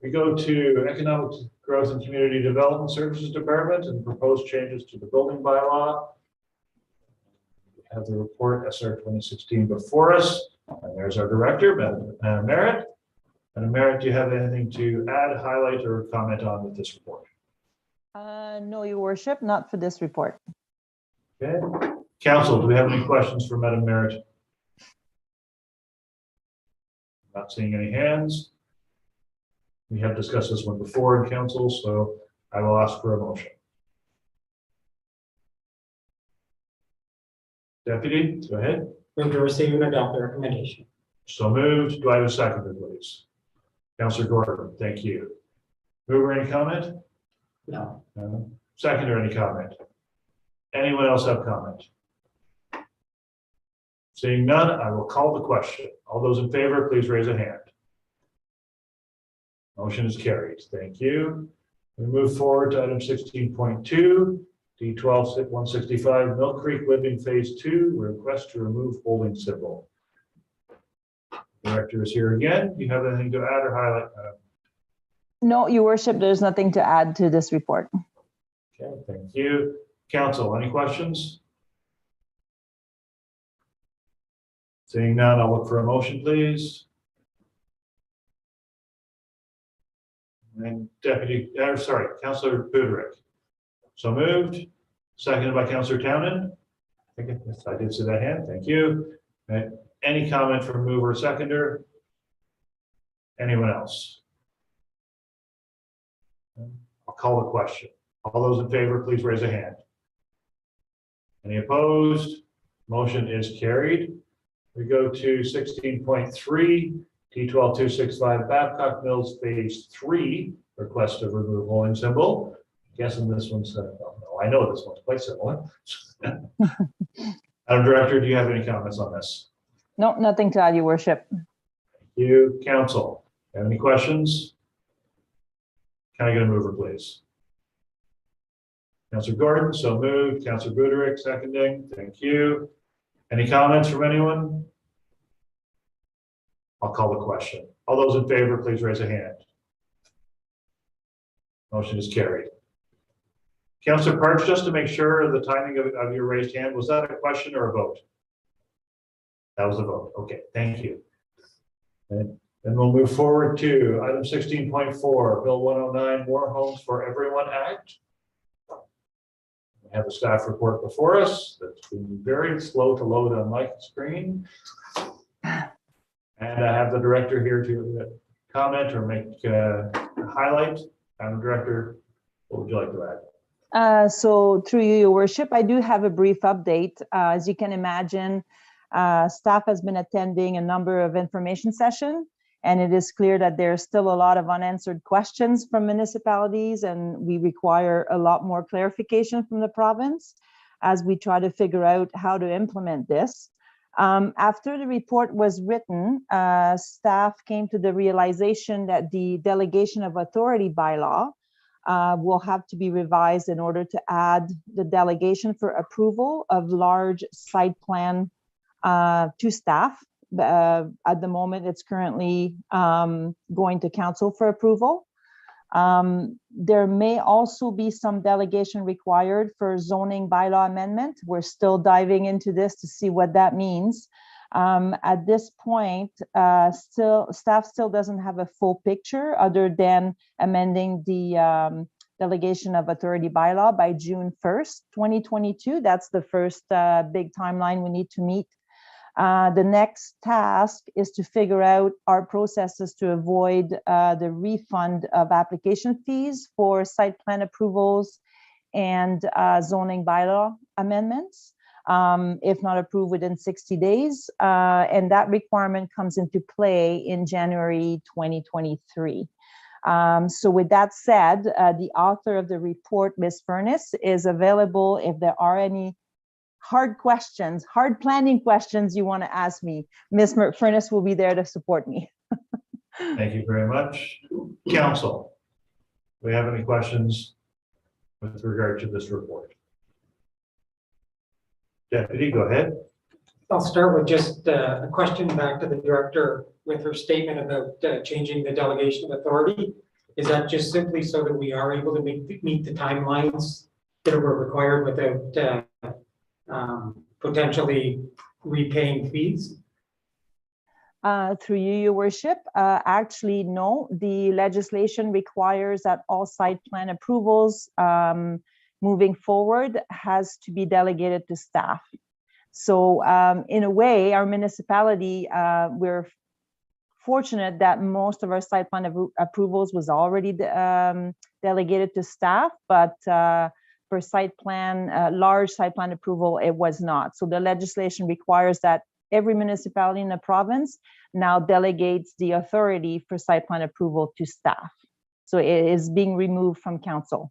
we go to Economic Growth and Community Development Services Department and proposed changes to the building bylaw. We have the report SR 2016 before us, and there's our director, Madam Merritt. Madam Merritt, do you have anything to add, highlight, or comment on with this report? No, Your Worship, not for this report. Okay. Council, do we have any questions for Madam Merritt? Not seeing any hands. We have discussed this one before in council, so I will ask for a motion. Deputy, go ahead. Move to receive and adopt the recommendation. So moved. Do I have a seconder, please? Councillor Gordon, thank you. Mover, any comment? No. No. Seconder, any comment? Anyone else have comment? Seeing none, I will call the question. All those in favor, please raise a hand. Motion is carried. Thank you. We move forward to item 16.2, D12-165 Mill Creek Living Phase 2, request to remove holding symbol. Director is here again. Do you have anything to add or highlight? No, Your Worship, there's nothing to add to this report. Okay, thank you. Council, any questions? Seeing none, I'll look for a motion, please. And Councillor Buderick. So moved. Seconded by Councillor Townend. Yes, I did see that hand. Thank you. Okay. Any comment from mover or seconder? Anyone else? I'll call the question. All those in favor, please raise a hand. Any opposed? Motion is carried. We go to 16.3, T12-265 Babcock Mills Phase 3, request to remove holding symbol. Guessing this one's, no, I know this one's quite similar. Madam Director, do you have any comments on this? No, nothing to add, Your Worship. Thank you. Council, have any questions? Can I get a mover, please? Councillor Gordon, so moved. Councillor Buderick, seconding. Thank you. Any comments from anyone? I'll call the question. All those in favor, please raise a hand. Motion is carried. Councillor Parks, just to make sure of the timing of your raised hand, was that a question or a vote? That was a vote. Okay, thank you. And then we'll move forward to item 16.4, Bill 109, More Homes for Everyone Act. We have a staff report before us that's been very slow to load on my screen. And I have the director here to comment or make a highlight. Madam Director, what would you like to add? So through you, Your Worship, I do have a brief update. As you can imagine, staff has been attending a number of information sessions, and it is clear that there's still a lot of unanswered questions from municipalities, and we require a lot more clarification from the province as we try to figure out how to implement this. After the report was written, staff came to the realization that the delegation of authority bylaw will have to be revised in order to add the delegation for approval of large site plan to staff. At the moment, it's currently going to council for approval. There may also be some delegation required for zoning bylaw amendment. We're still diving into this to see what that means. At this point, staff still doesn't have a full picture other than amending the delegation of authority bylaw by June 1st, 2022. That's the first big timeline we need to meet. The next task is to figure out our processes to avoid the refund of application fees for site plan approvals and zoning bylaw amendments, if not approved within 60 days. And that requirement comes into play in January 2023. So with that said, the author of the report, Ms. Furness, is available if there are any hard questions, hard planning questions you want to ask me. Ms. Furness will be there to support me. Thank you very much. Council, do we have any questions with regard to this report? Deputy, go ahead. I'll start with just a question back to the director with her statement about changing the delegation of authority. Is that just simply so that we are able to meet the timelines that were required without potentially repaying fees? Through you, your worship, actually, no. The legislation requires that all site plan approvals moving forward has to be delegated to staff. So in a way, our municipality, we're fortunate that most of our site plan approvals was already delegated to staff, but for site plan, large site plan approval, it was not. So the legislation requires that every municipality in the province now delegates the authority for site plan approval to staff. So it is being removed from council.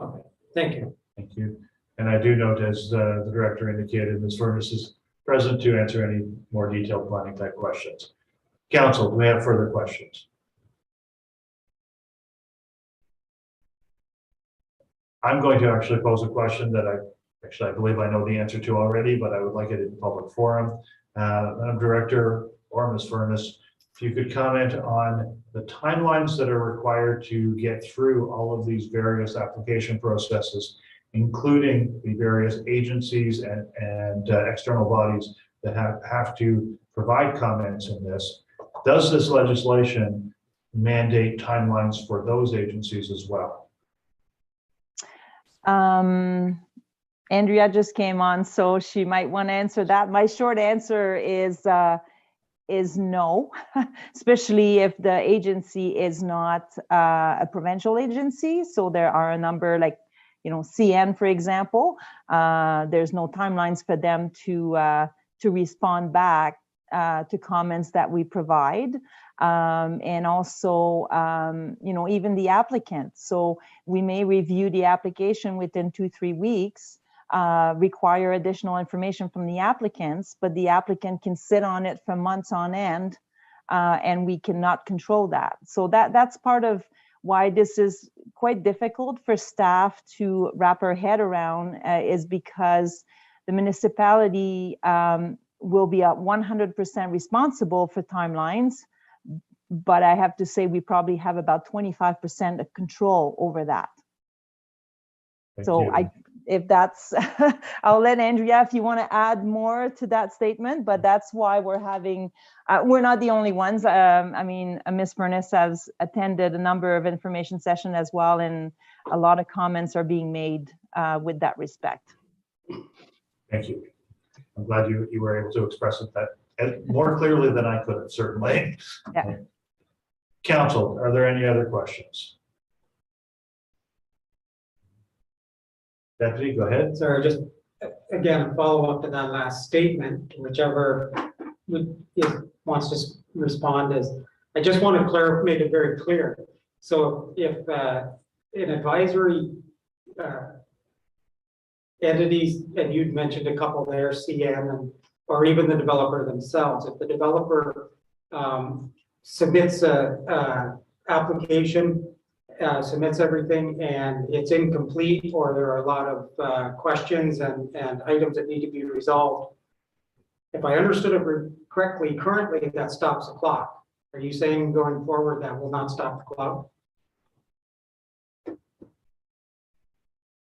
Okay, thank you. Thank you. And I do note, as the director indicated, Ms. Furness is present to answer any more detailed planning type questions. Council, do we have further questions? I'm going to actually pose a question that I believe I know the answer to already, but I would like it in public forum. Madam Director or Ms. Furness, if you could comment on the timelines that are required to get through all of these various application processes, including the various agencies and external bodies that have to provide comments in this. Does this legislation mandate timelines for those agencies as well? Andrea just came on, so she might want to answer that. My short answer is no, especially if the agency is not a provincial agency. So there are a number like, CN, for example, there's no timelines for them to respond back to comments that we provide. And also, even the applicant. So we may review the application within 2-3 weeks, require additional information from the applicants, but the applicant can sit on it for months on end, and we cannot control that. So that's part of why this is quite difficult for staff to wrap our head around, is because the municipality will be 100% responsible for timelines, but I have to say we probably have about 25% of control over that. If that's, I'll let Andrea, if you want to add more to that statement, but that's why we're having, we're not the only ones. Ms. Furness has attended a number of information sessions as well, and a lot of comments are being made with that respect. Thank you. I'm glad you were able to express it that more clearly than I could have, certainly. Yeah. Council, are there any other questions? Deputy, go ahead. Sorry, just again, a follow-up to that last statement, whichever wants to respond is, I just want to make it very clear. So if an advisory entities, and you'd mentioned a couple there, CN, or even the developer themselves, if the developer submits a application, submits everything and it's incomplete, or there are a lot of questions and items that need to be resolved. If I understood it correctly, currently that stops the clock. Are you saying going forward that will not stop the clock?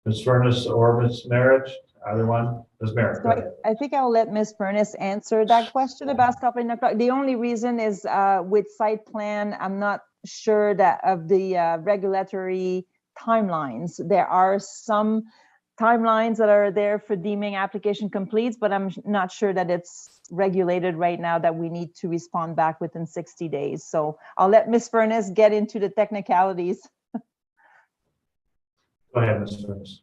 Ms. Furness or Ms. Merritt, either one? Ms. Merritt, go ahead. I think I'll let Ms. Furness answer that question about stopping the clock. The only reason is with site plan, I'm not sure that of the regulatory timelines. There are some timelines that are there for deeming application complete, but I'm not sure that it's regulated right now that we need to respond back within 60 days. So I'll let Ms. Furness get into the technicalities. Go ahead, Ms. Furness.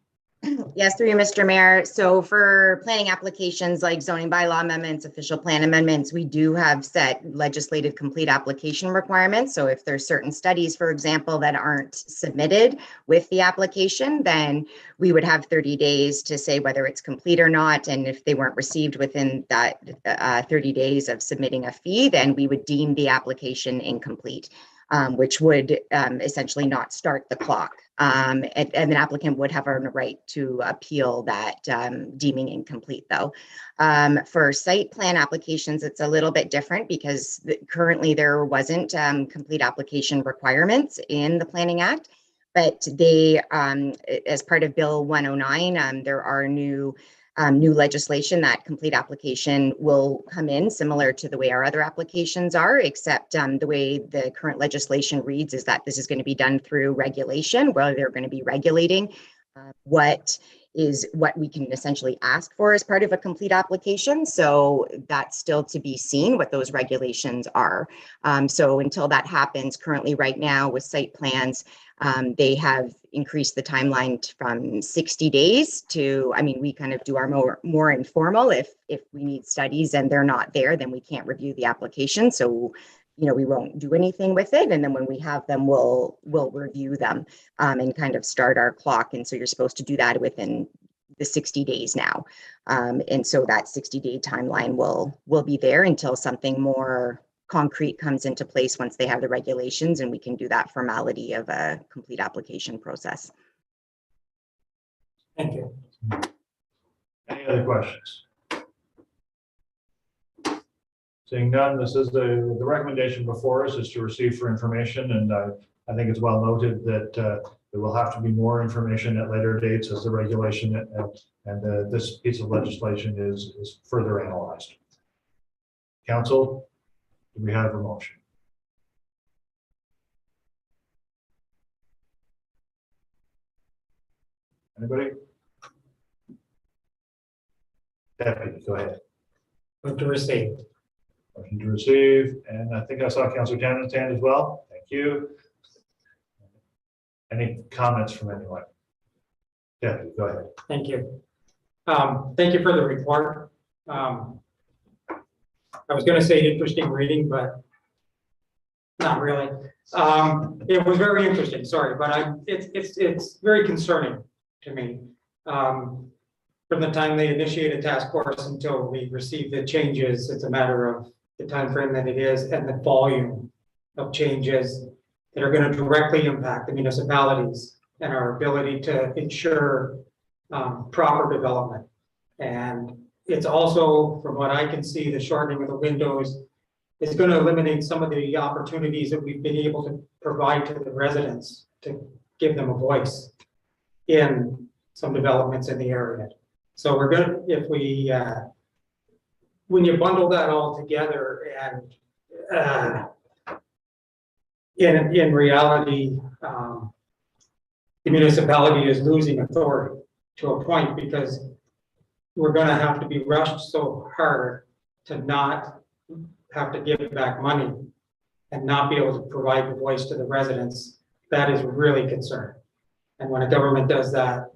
Yes, through you, Mr. Mayor. So for planning applications like zoning bylaw amendments, official plan amendments, we do have set legislated complete application requirements. So if there's certain studies, for example, that aren't submitted with the application, then we would have 30 days to say whether it's complete or not. And if they weren't received within that 30 days of submitting a fee, then we would deem the application incomplete. Which would essentially not start the clock. And an applicant would have a right to appeal that deeming incomplete though. For site plan applications, it's a little bit different because currently there wasn't complete application requirements in the Planning Act, but they, as part of Bill 109, there are new legislation that complete application will come in similar to the way our other applications are, except the way the current legislation reads is that this is going to be done through regulation, where they're going to be regulating what we can essentially ask for as part of a complete application. So that's still to be seen what those regulations are. So until that happens, currently right now with site plans, they have increased the timeline from 60 days to, I mean, we kind of do our more informal. If we need studies and they're not there, then we can't review the application. So, you know, we won't do anything with it. And then when we have them, we'll review them and kind of start our clock. And so you're supposed to do that within the 60 days now. And so that 60-day timeline will be there until something more concrete comes into place once they have the regulations, and we can do that formality of a complete application process. Thank you. Any other questions? Seeing none, this is the recommendation before us is to receive for information, and I think it's well noted that there will have to be more information at later dates as the regulation and this piece of legislation is further analyzed. Council, do we have a motion? Anybody? Deputy, go ahead. Move to receive. Motion to receive, and I think I saw Councillor Tannen's hand as well. Thank you. Any comments from anyone? Deputy, go ahead. Thank you. Thank you for the report. I was going to say interesting reading, but not really. It was very interesting. Sorry, but it's very concerning to me. From the time they initiate a task force until we receive the changes, it's a matter of the time frame that it is and the volume of changes that are going to directly impact the municipalities and our ability to ensure proper development. And it's also, from what I can see, the shortening of the windows is going to eliminate some of the opportunities that we've been able to provide to the residents to give them a voice in some developments in the area. So we're going to, if we, when you bundle that all together and in reality, the municipality is losing authority to a point because we're going to have to be rushed so hard to not have to give back money and not be able to provide the voice to the residents. That is really concerning. And when a government does that,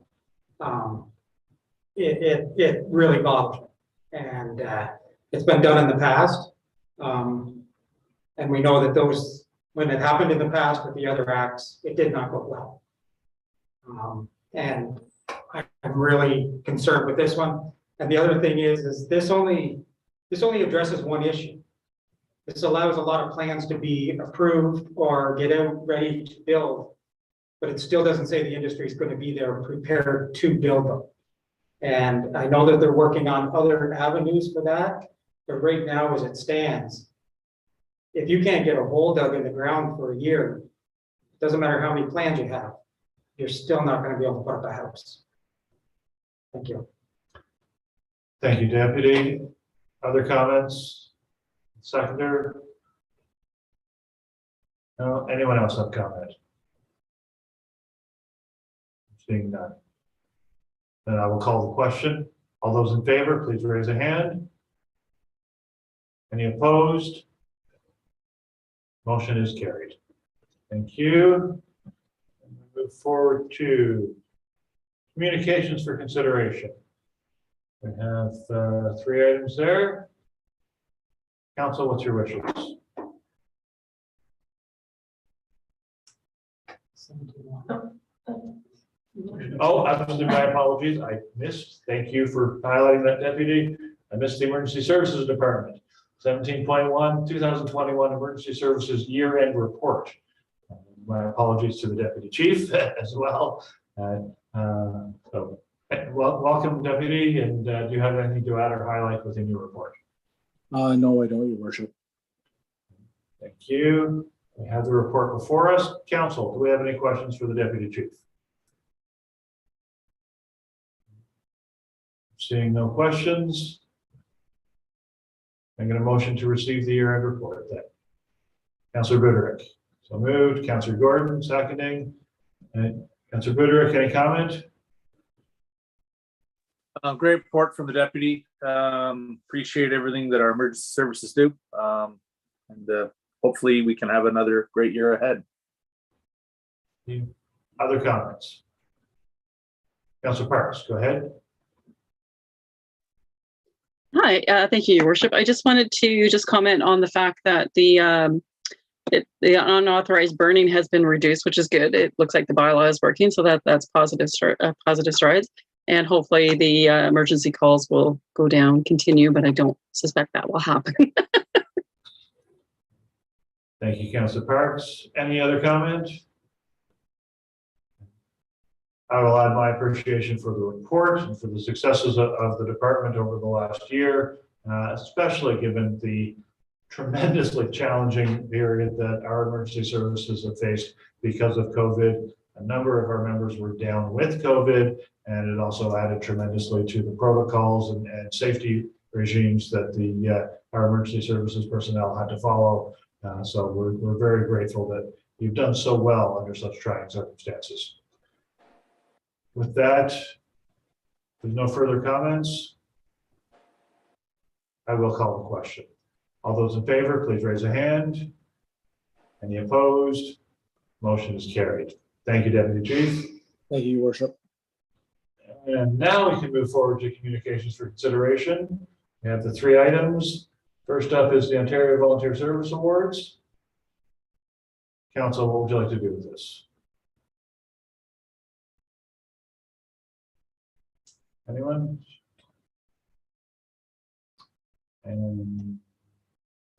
it really bothers me. And it's been done in the past. And we know that those, when it happened in the past with the other acts, it did not go well. And I'm really concerned with this one. And the other thing is this only addresses one issue. This allows a lot of plans to be approved or get out ready to build, but it still doesn't say the industry is going to be there prepared to build them. And I know that they're working on other avenues for that, but right now as it stands, if you can't get a hole dug in the ground for a year, it doesn't matter how many plans you have, you're still not going to be able to put up a house. Thank you. Thank you, Deputy. Other comments? Seconder? No, anyone else have comment? Seeing none. Then I will call the question. All those in favor, please raise a hand. Any opposed? Motion is carried. Thank you. And we move forward to communications for consideration. We have 3 items there. Council, what's your wishes? Oh, absolutely, my apologies. I missed. Thank you for highlighting that, Deputy. I missed the Emergency Services Department. 17.1, 2021 Emergency Services Year-End Report. My apologies to the Deputy Chief as well. Welcome, Deputy, and do you have anything to add or highlight within your report? No, I don't, Your Worship. Thank you. We have the report before us. Council, do we have any questions for the Deputy Chief? Seeing no questions, I'm going to motion to receive the year-end report then. Councillor Buderick. So moved. Councillor Gordon, seconding. And Councillor Buderick, any comment? Great report from the deputy. Appreciate everything that our emergency services do. And hopefully we can have another great year ahead. Other comments? Councillor Parks, go ahead. Hi, thank you, Your Worship. I just wanted to comment on the fact that the unauthorized burning has been reduced, which is good. It looks like the bylaw is working, so that's positive strides. And hopefully the emergency calls will go down, continue, but I don't suspect that will happen. Thank you, Councillor Parks. Any other comment? I will add my appreciation for the report and for the successes of the department over the last year, especially given the tremendously challenging period that our emergency services have faced because of COVID. A number of our members were down with COVID, and it also added tremendously to the protocols and safety regimes that our emergency services personnel had to follow. So we're very grateful that you've done so well under such trying circumstances. With that, there's no further comments. I will call the question. All those in favor, please raise a hand. Any opposed? Motion is carried. Thank you, Deputy Chief. Thank you, Your Worship. And now we can move forward to communications for consideration. We have the 3 items. First up is the Ontario Volunteer Service Awards. Council, what would you like to do with this? Anyone? And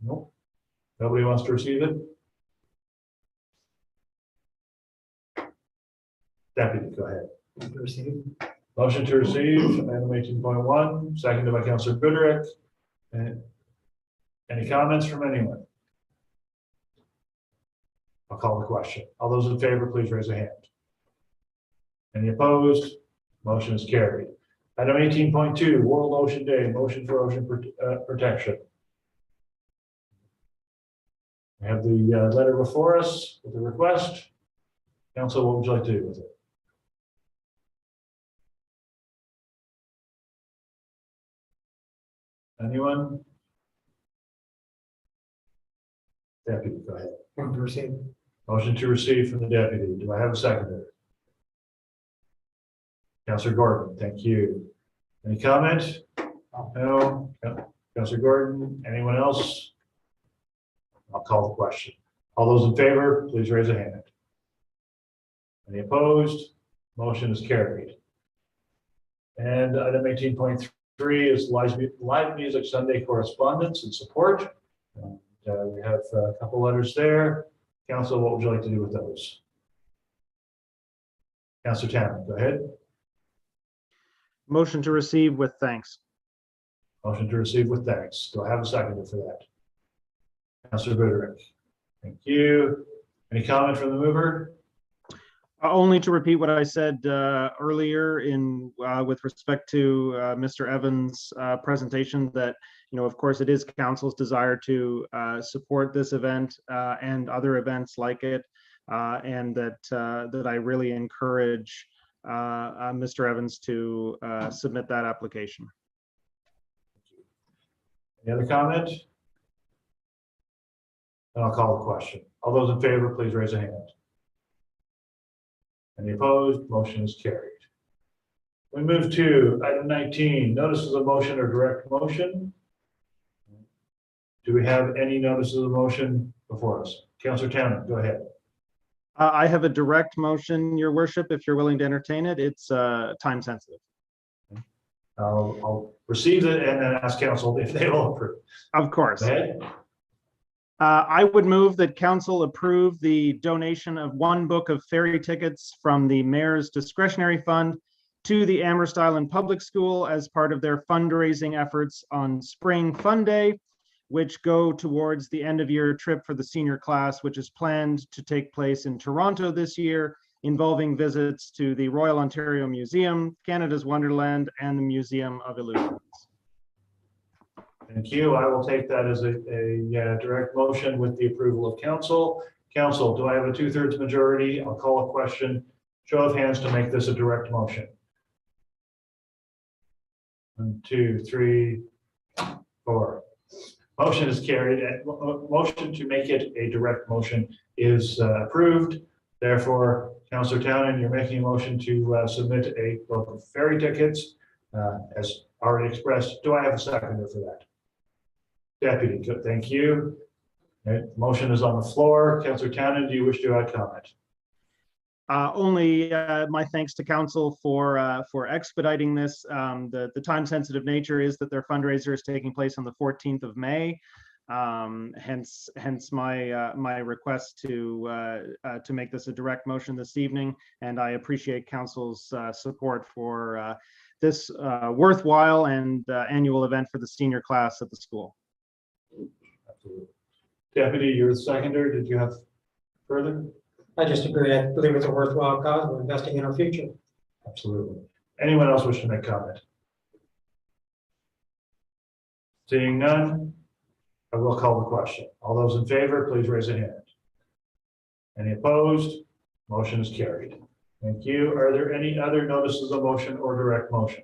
nope. Nobody wants to receive it? Deputy, go ahead. Motion to receive, item 18.1, seconded by Councillor Buderick. And any comments from anyone? I'll call the question. All those in favor, please raise a hand. Any opposed? Motion is carried. Item 18.2, World Ocean Day, motion for ocean protection. We have the letter before us with the request. Council, what would you like to do with it? Anyone? Deputy, go ahead. Motion to receive. Motion to receive from the deputy. Do I have a seconder? Councillor Gordon, thank you. Any comment? No. Councillor Gordon, anyone else? I'll call the question. All those in favor, please raise a hand. Any opposed? Motion is carried. And item 18.3 is live music Sunday correspondence and support. We have a couple letters there. Council, what would you like to do with those? Councillor Tanner, go ahead. Motion to receive with thanks. Motion to receive with thanks. Do I have a seconder for that? Councillor Buderick. Thank you. Any comment from the mover? Only to repeat what I said earlier in with respect to Mr. Evans' presentation, that of course, it is council's desire to support this event and other events like it, and that I really encourage Mr. Evans to submit that application. Any other comment? And I'll call the question. All those in favor, please raise a hand. Any opposed? Motion is carried. We move to item 19, notices of motion or direct motion. Do we have any notices of motion before us? Councillor Townend, go ahead. I have a direct motion, Your Worship, if you're willing to entertain it. It's time sensitive. I'll receive it and then ask council if they will approve. Of course. Go ahead. I would move that council approve the donation of one book of ferry tickets from the mayor's discretionary fund to the Amherst Island Public School as part of their fundraising efforts on Spring Fun Day, which go towards the end of year trip for the senior class, which is planned to take place in Toronto this year, involving visits to the Royal Ontario Museum, Canada's Wonderland, and the Museum of Illusions. Thank you. I will take that as a direct motion with the approval of council. Council, do I have a 2/3 majority? I'll call a question. Show of hands to make this a direct motion. 1, 2, 3, 4. Motion is carried. Motion to make it a direct motion is approved. Therefore, Councillor Townend, you're making a motion to submit a book of ferry tickets as already expressed. Do I have a seconder for that? Deputy, good, thank you. Okay, motion is on the floor. Councillor Townend, do you wish to add comment? Only my thanks to council for expediting this. The time-sensitive nature is that their fundraiser is taking place on the 14th of May. Hence my request to make this a direct motion this evening, and I appreciate council's support for this worthwhile and annual event for the senior class at the school. Absolutely. Deputy, you're the seconder. Did you have further? I just agree. I believe it's a worthwhile cause. We're investing in our future. Absolutely. Anyone else wish to make comment? Seeing none, I will call the question. All those in favor, please raise a hand. Any opposed? Motion is carried. Thank you. Are there any other notices of motion or direct motion?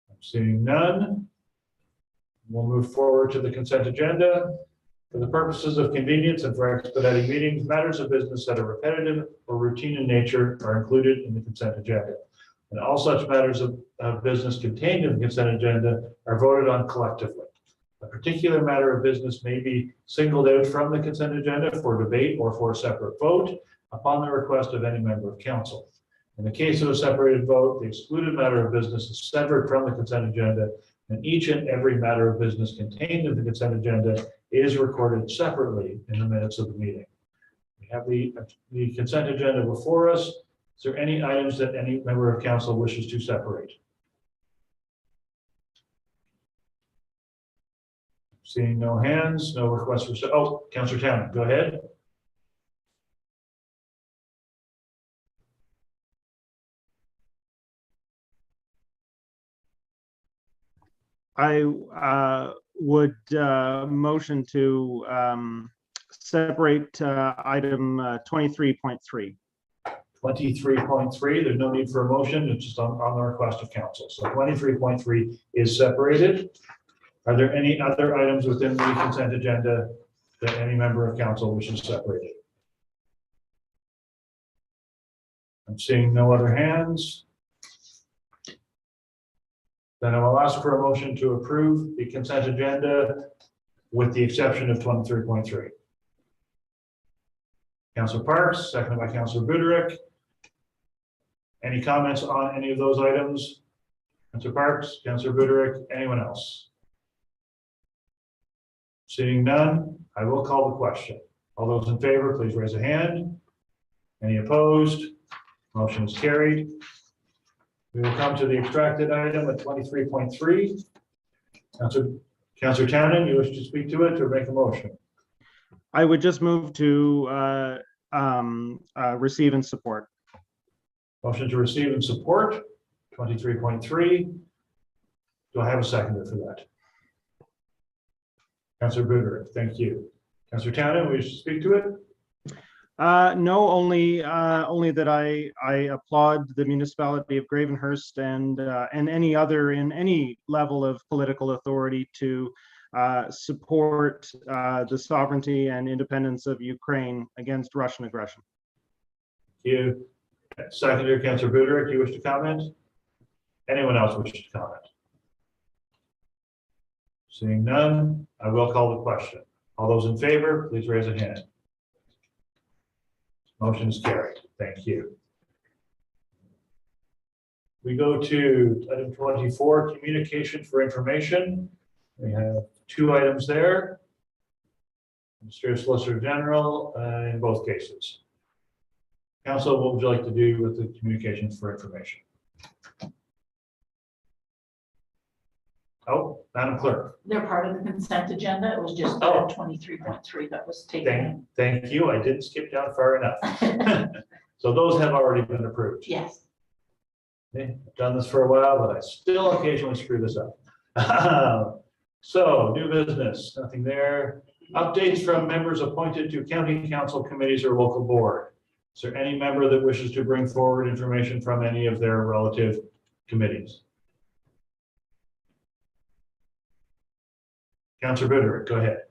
I'm seeing none. We'll move forward to the consent agenda. For the purposes of convenience and for expediting meetings, matters of business that are repetitive or routine in nature are included in the consent agenda. And all such matters of business contained in the consent agenda are voted on collectively. A particular matter of business may be singled out from the consent agenda for debate or for a separate vote upon the request of any member of council. In the case of a separated vote, the excluded matter of business is severed from the consent agenda, and each and every matter of business contained in the consent agenda is recorded separately in the minutes of the meeting. We have the consent agenda before us. Is there any items that any member of council wishes to separate? Seeing no hands, no requests for, oh, Councillor Townend, go ahead. I would motion to separate item 23.3. 23.3, there's no need for a motion, it's just on the request of council. So 23.3 is separated. Are there any other items within the consent agenda that any member of council wishes separated? I'm seeing no other hands. Then I will ask for a motion to approve the consent agenda with the exception of 23.3. Councillor Parks, seconded by Councillor Buderick. Any comments on any of those items? Councillor Parks, Councillor Buderick, anyone else? Seeing none, I will call the question. All those in favor, please raise a hand. Any opposed? Motion is carried. We will come to the extracted item at 23.3. Councillor Townend, you wish to speak to it or make a motion? I would just move to receive and support. Motion to receive and support 23.3. Do I have a seconder for that? Councillor Buderick, thank you. Councillor Townend, wish to speak to it? No, only that I applaud the municipality of Gravenhurst and any other in any level of political authority to support the sovereignty and independence of Ukraine against Russian aggression. Thank you. Seconder, Councillor Buderick, do you wish to comment? Anyone else wish to comment? Seeing none, I will call the question. All those in favor, please raise a hand. Motion is carried. Thank you. We go to item 24, communication for information. We have 2 items there. Mr. Solicitor General in both cases. Council, what would you like to do with the communications for information? Oh, Madam Clerk. They're part of the consent agenda. It was just 23.3 that was taken. Thank you. I didn't skip down far enough. So those have already been approved. Yes. Okay, I've done this for a while, but I still occasionally screw this up. So new business, nothing there. Updates from members appointed to county council committees or local board. Is there any member that wishes to bring forward information from any of their relative committees? Councillor Buderick, go ahead.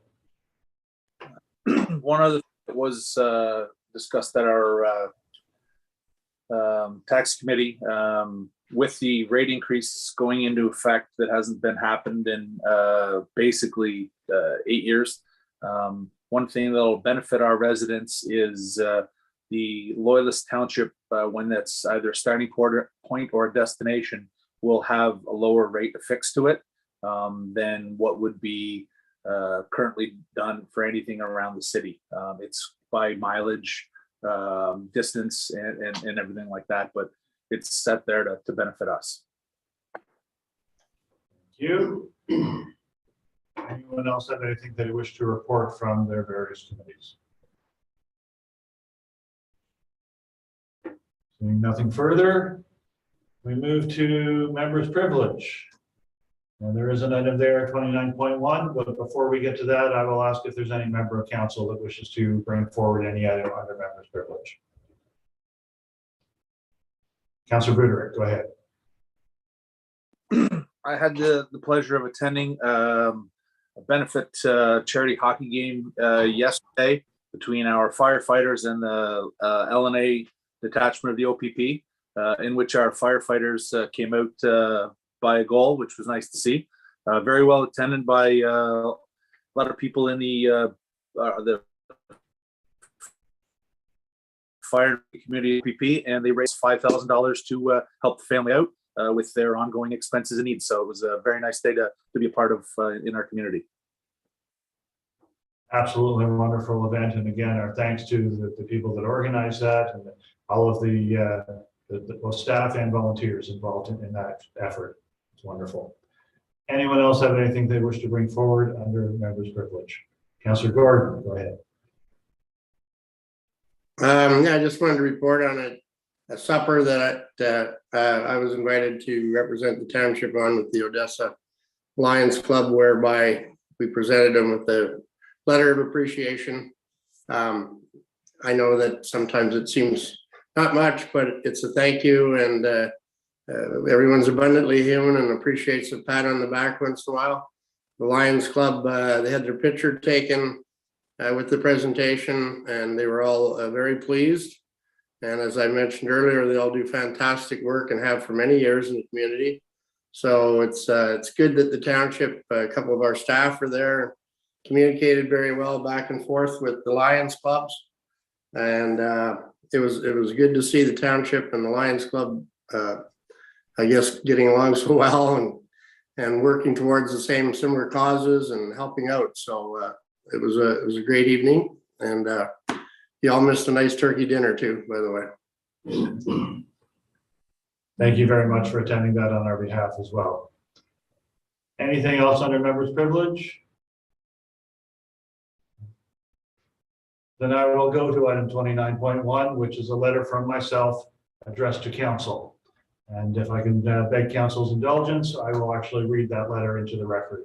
One other that was discussed at our tax committee, with the rate increase going into effect that hasn't been happened in basically 8 years. One thing that will benefit our residents is the Loyalist Township, when that's either a starting point or a destination, will have a lower rate affixed to it than what would be currently done for anything around the city. It's by mileage, distance, and everything like that, but it's set there to benefit us. Thank you. Anyone else have anything they wish to report from their various committees? Seeing nothing further, we move to members' privilege. And there is an item there, 29.1, but before we get to that, I will ask if there's any member of council that wishes to bring forward any item under members' privilege. Councillor Buderick, go ahead. I had the pleasure of attending a benefit charity hockey game yesterday between our firefighters and the LNA detachment of the OPP, in which our firefighters came out by a goal, which was nice to see. Very well attended by a lot of people in the fire community OPP, and they raised $5,000 to help the family out with their ongoing expenses and needs. So it was a very nice day to be a part of in our community. Absolutely wonderful event. And again, our thanks to the people that organized that and all of the both staff and volunteers involved in that effort. It's wonderful. Anyone else have anything they wish to bring forward under members' privilege? Councillor Gordon, go ahead. I just wanted to report on a supper that I was invited to represent the township on with the Odessa Lions Club, whereby we presented them with the letter of appreciation. I know that sometimes it seems not much, but it's a thank you, and everyone's abundantly human and appreciates a pat on the back once in a while. The Lions Club, they had their picture taken with the presentation, and they were all very pleased. And as I mentioned earlier, they all do fantastic work and have for many years in the community. So it's good that the township, a couple of our staff are there, communicated very well back and forth with the Lions clubs, and it was good to see the township and the Lions Club, I guess, getting along so well and working towards the similar causes and helping out. So it was a great evening, and you all missed a nice turkey dinner too, by the way. Thank you very much for attending that on our behalf as well. Anything else under members' privilege? Then I will go to item 29.1, which is a letter from myself addressed to council. And if I can beg council's indulgence, I will actually read that letter into the record.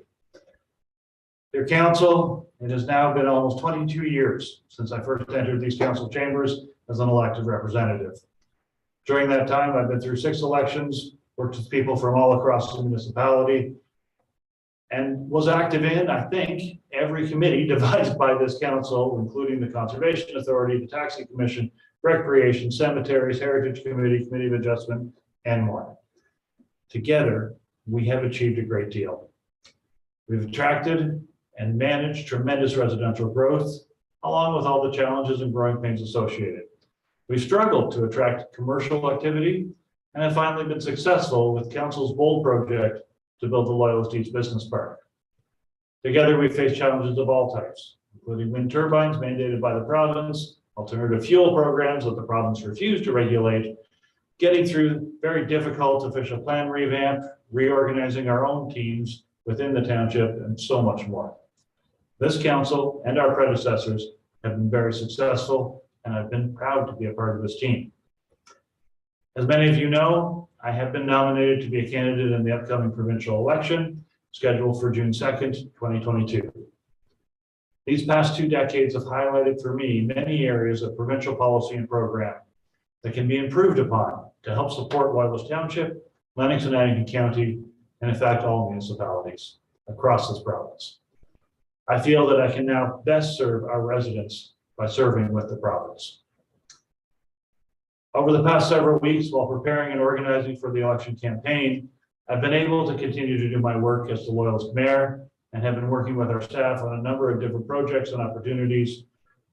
Dear council, it has now been almost 22 years since I first entered these council chambers as an elected representative. During that time, I've been through 6 elections, worked with people from all across the municipality, and was active in, I think, every committee devised by this council, including the Conservation Authority, the Taxing Commission, Recreation, Cemeteries, Heritage Committee, Committee of Adjustment, and more. Together, we have achieved a great deal. We've attracted and managed tremendous residential growth, along with all the challenges and growing pains associated. We've struggled to attract commercial activity and have finally been successful with council's bold project to build the Loyalist East Business Park. Together, we face challenges of all types, including wind turbines mandated by the province, alternative fuel programs that the province refused to regulate, getting through very difficult official plan revamp, reorganizing our own teams within the township, and so much more. This council and our predecessors have been very successful, and I've been proud to be a part of this team. As many of you know, I have been nominated to be a candidate in the upcoming provincial election, scheduled for June 2nd, 2022. These past 2 decades have highlighted for me many areas of provincial policy and program that can be improved upon to help support Loyalist Township, Lennox and Addington County, and in fact, all municipalities across this province. I feel that I can now best serve our residents by serving with the province. Over the past several weeks, while preparing and organizing for the election campaign, I've been able to continue to do my work as the Loyalist Mayor and have been working with our staff on a number of different projects and opportunities.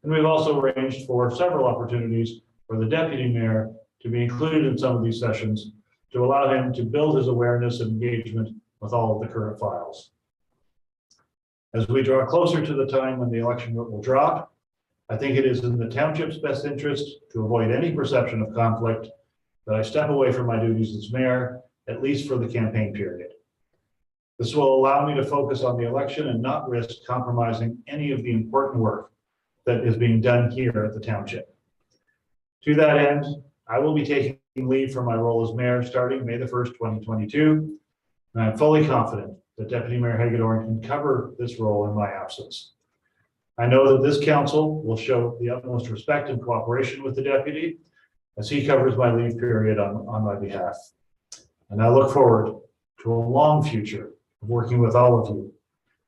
And we've also arranged for several opportunities for the Deputy Mayor to be included in some of these sessions to allow him to build his awareness and engagement with all of the current files. As we draw closer to the time when the election will drop, I think it is in the township's best interest to avoid any perception of conflict that I step away from my duties as mayor, at least for the campaign period. This will allow me to focus on the election and not risk compromising any of the important work that is being done here at the township. To that end, I will be taking leave from my role as mayor starting May the 1st, 2022, and I'm fully confident that Deputy Mayor Hagedorn can cover this role in my absence. I know that this council will show the utmost respect and cooperation with the deputy as he covers my leave period on my behalf. And I look forward to a long future of working with all of you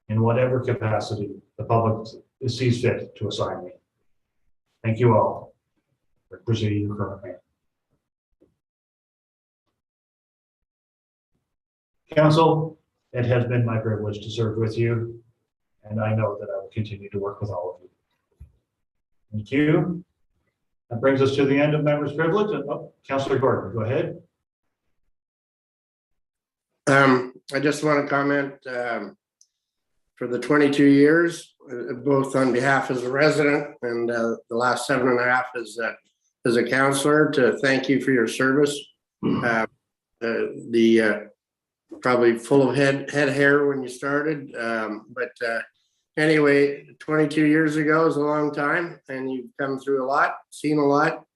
in whatever capacity the public sees fit to assign me. Thank you all for proceeding your current mayor. Council, it has been my privilege to serve with you, and I know that I will continue to work with all of you. Thank you. That brings us to the end of members' privilege. And Councillor Gordon, go ahead. I just want to comment for the 22 years, both on behalf as a resident and the last 7.5 as a councillor, to thank you for your service. Probably full of head hair when you started, but anyway, 22 years ago is a long time, and you've come through a lot, seen a lot.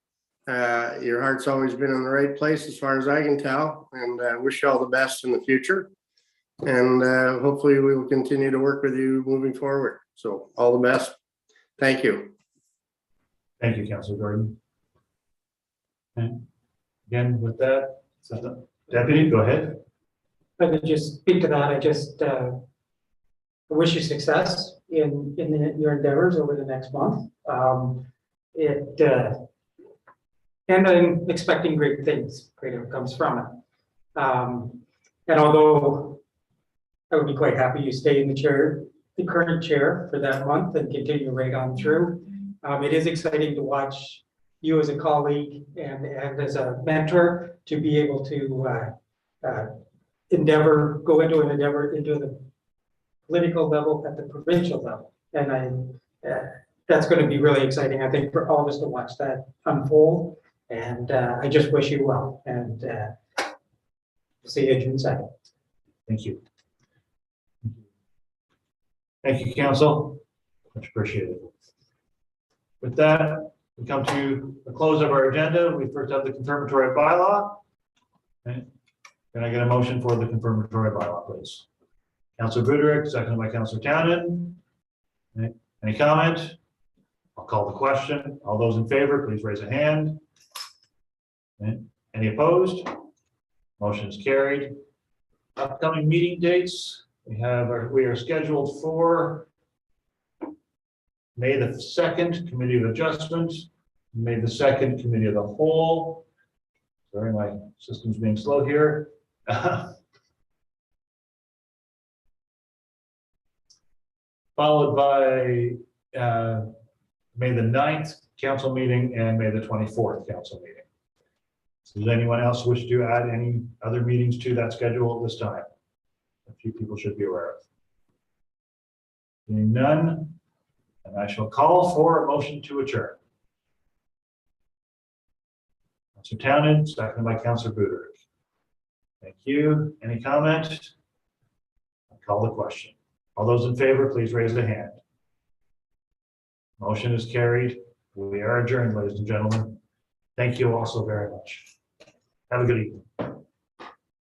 Your heart's always been in the right place as far as I can tell, and wish you all the best in the future. And hopefully we will continue to work with you moving forward. So all the best. Thank you. Thank you, Councillor Gordon. And again, with that, Deputy, go ahead. If I could just speak to that, I just wish you success in your endeavors over the next month. And I'm expecting great things, great outcomes from it. And although I would be quite happy you stay in the chair, the current chair for that month and continue right on through, it is exciting to watch you as a colleague and as a mentor to be able to go into an endeavor into the political level at the provincial level. And that's going to be really exciting, I think, for all of us to watch that unfold. And I just wish you well, and see you June 2nd. Thank you. Thank you, Council. Much appreciated. With that, we come to the close of our agenda. We first have the confirmatory bylaw. Okay. Can I get a motion for the confirmatory bylaw, please? Councillor Buderick, seconded by Councillor Townend. Okay. Any comment? I'll call the question. All those in favor, please raise a hand. Okay. Any opposed? Motion is carried. Upcoming meeting dates. We are scheduled for May the 2nd, Committee of Adjustment, May the 2nd, Committee of the Whole. Sorry, my system's being slow here. Followed by May the 9th council meeting and May the 24th council meeting. So does anyone else wish to add any other meetings to that schedule at this time? A few people should be aware of. Seeing none, and I shall call for a motion to adjourn. Councillor Townend, seconded by Councillor Buderick. Thank you. Any comment? I'll call the question. All those in favor, please raise a hand. Motion is carried. We are adjourned, ladies and gentlemen. Thank you all so very much. Have a good evening.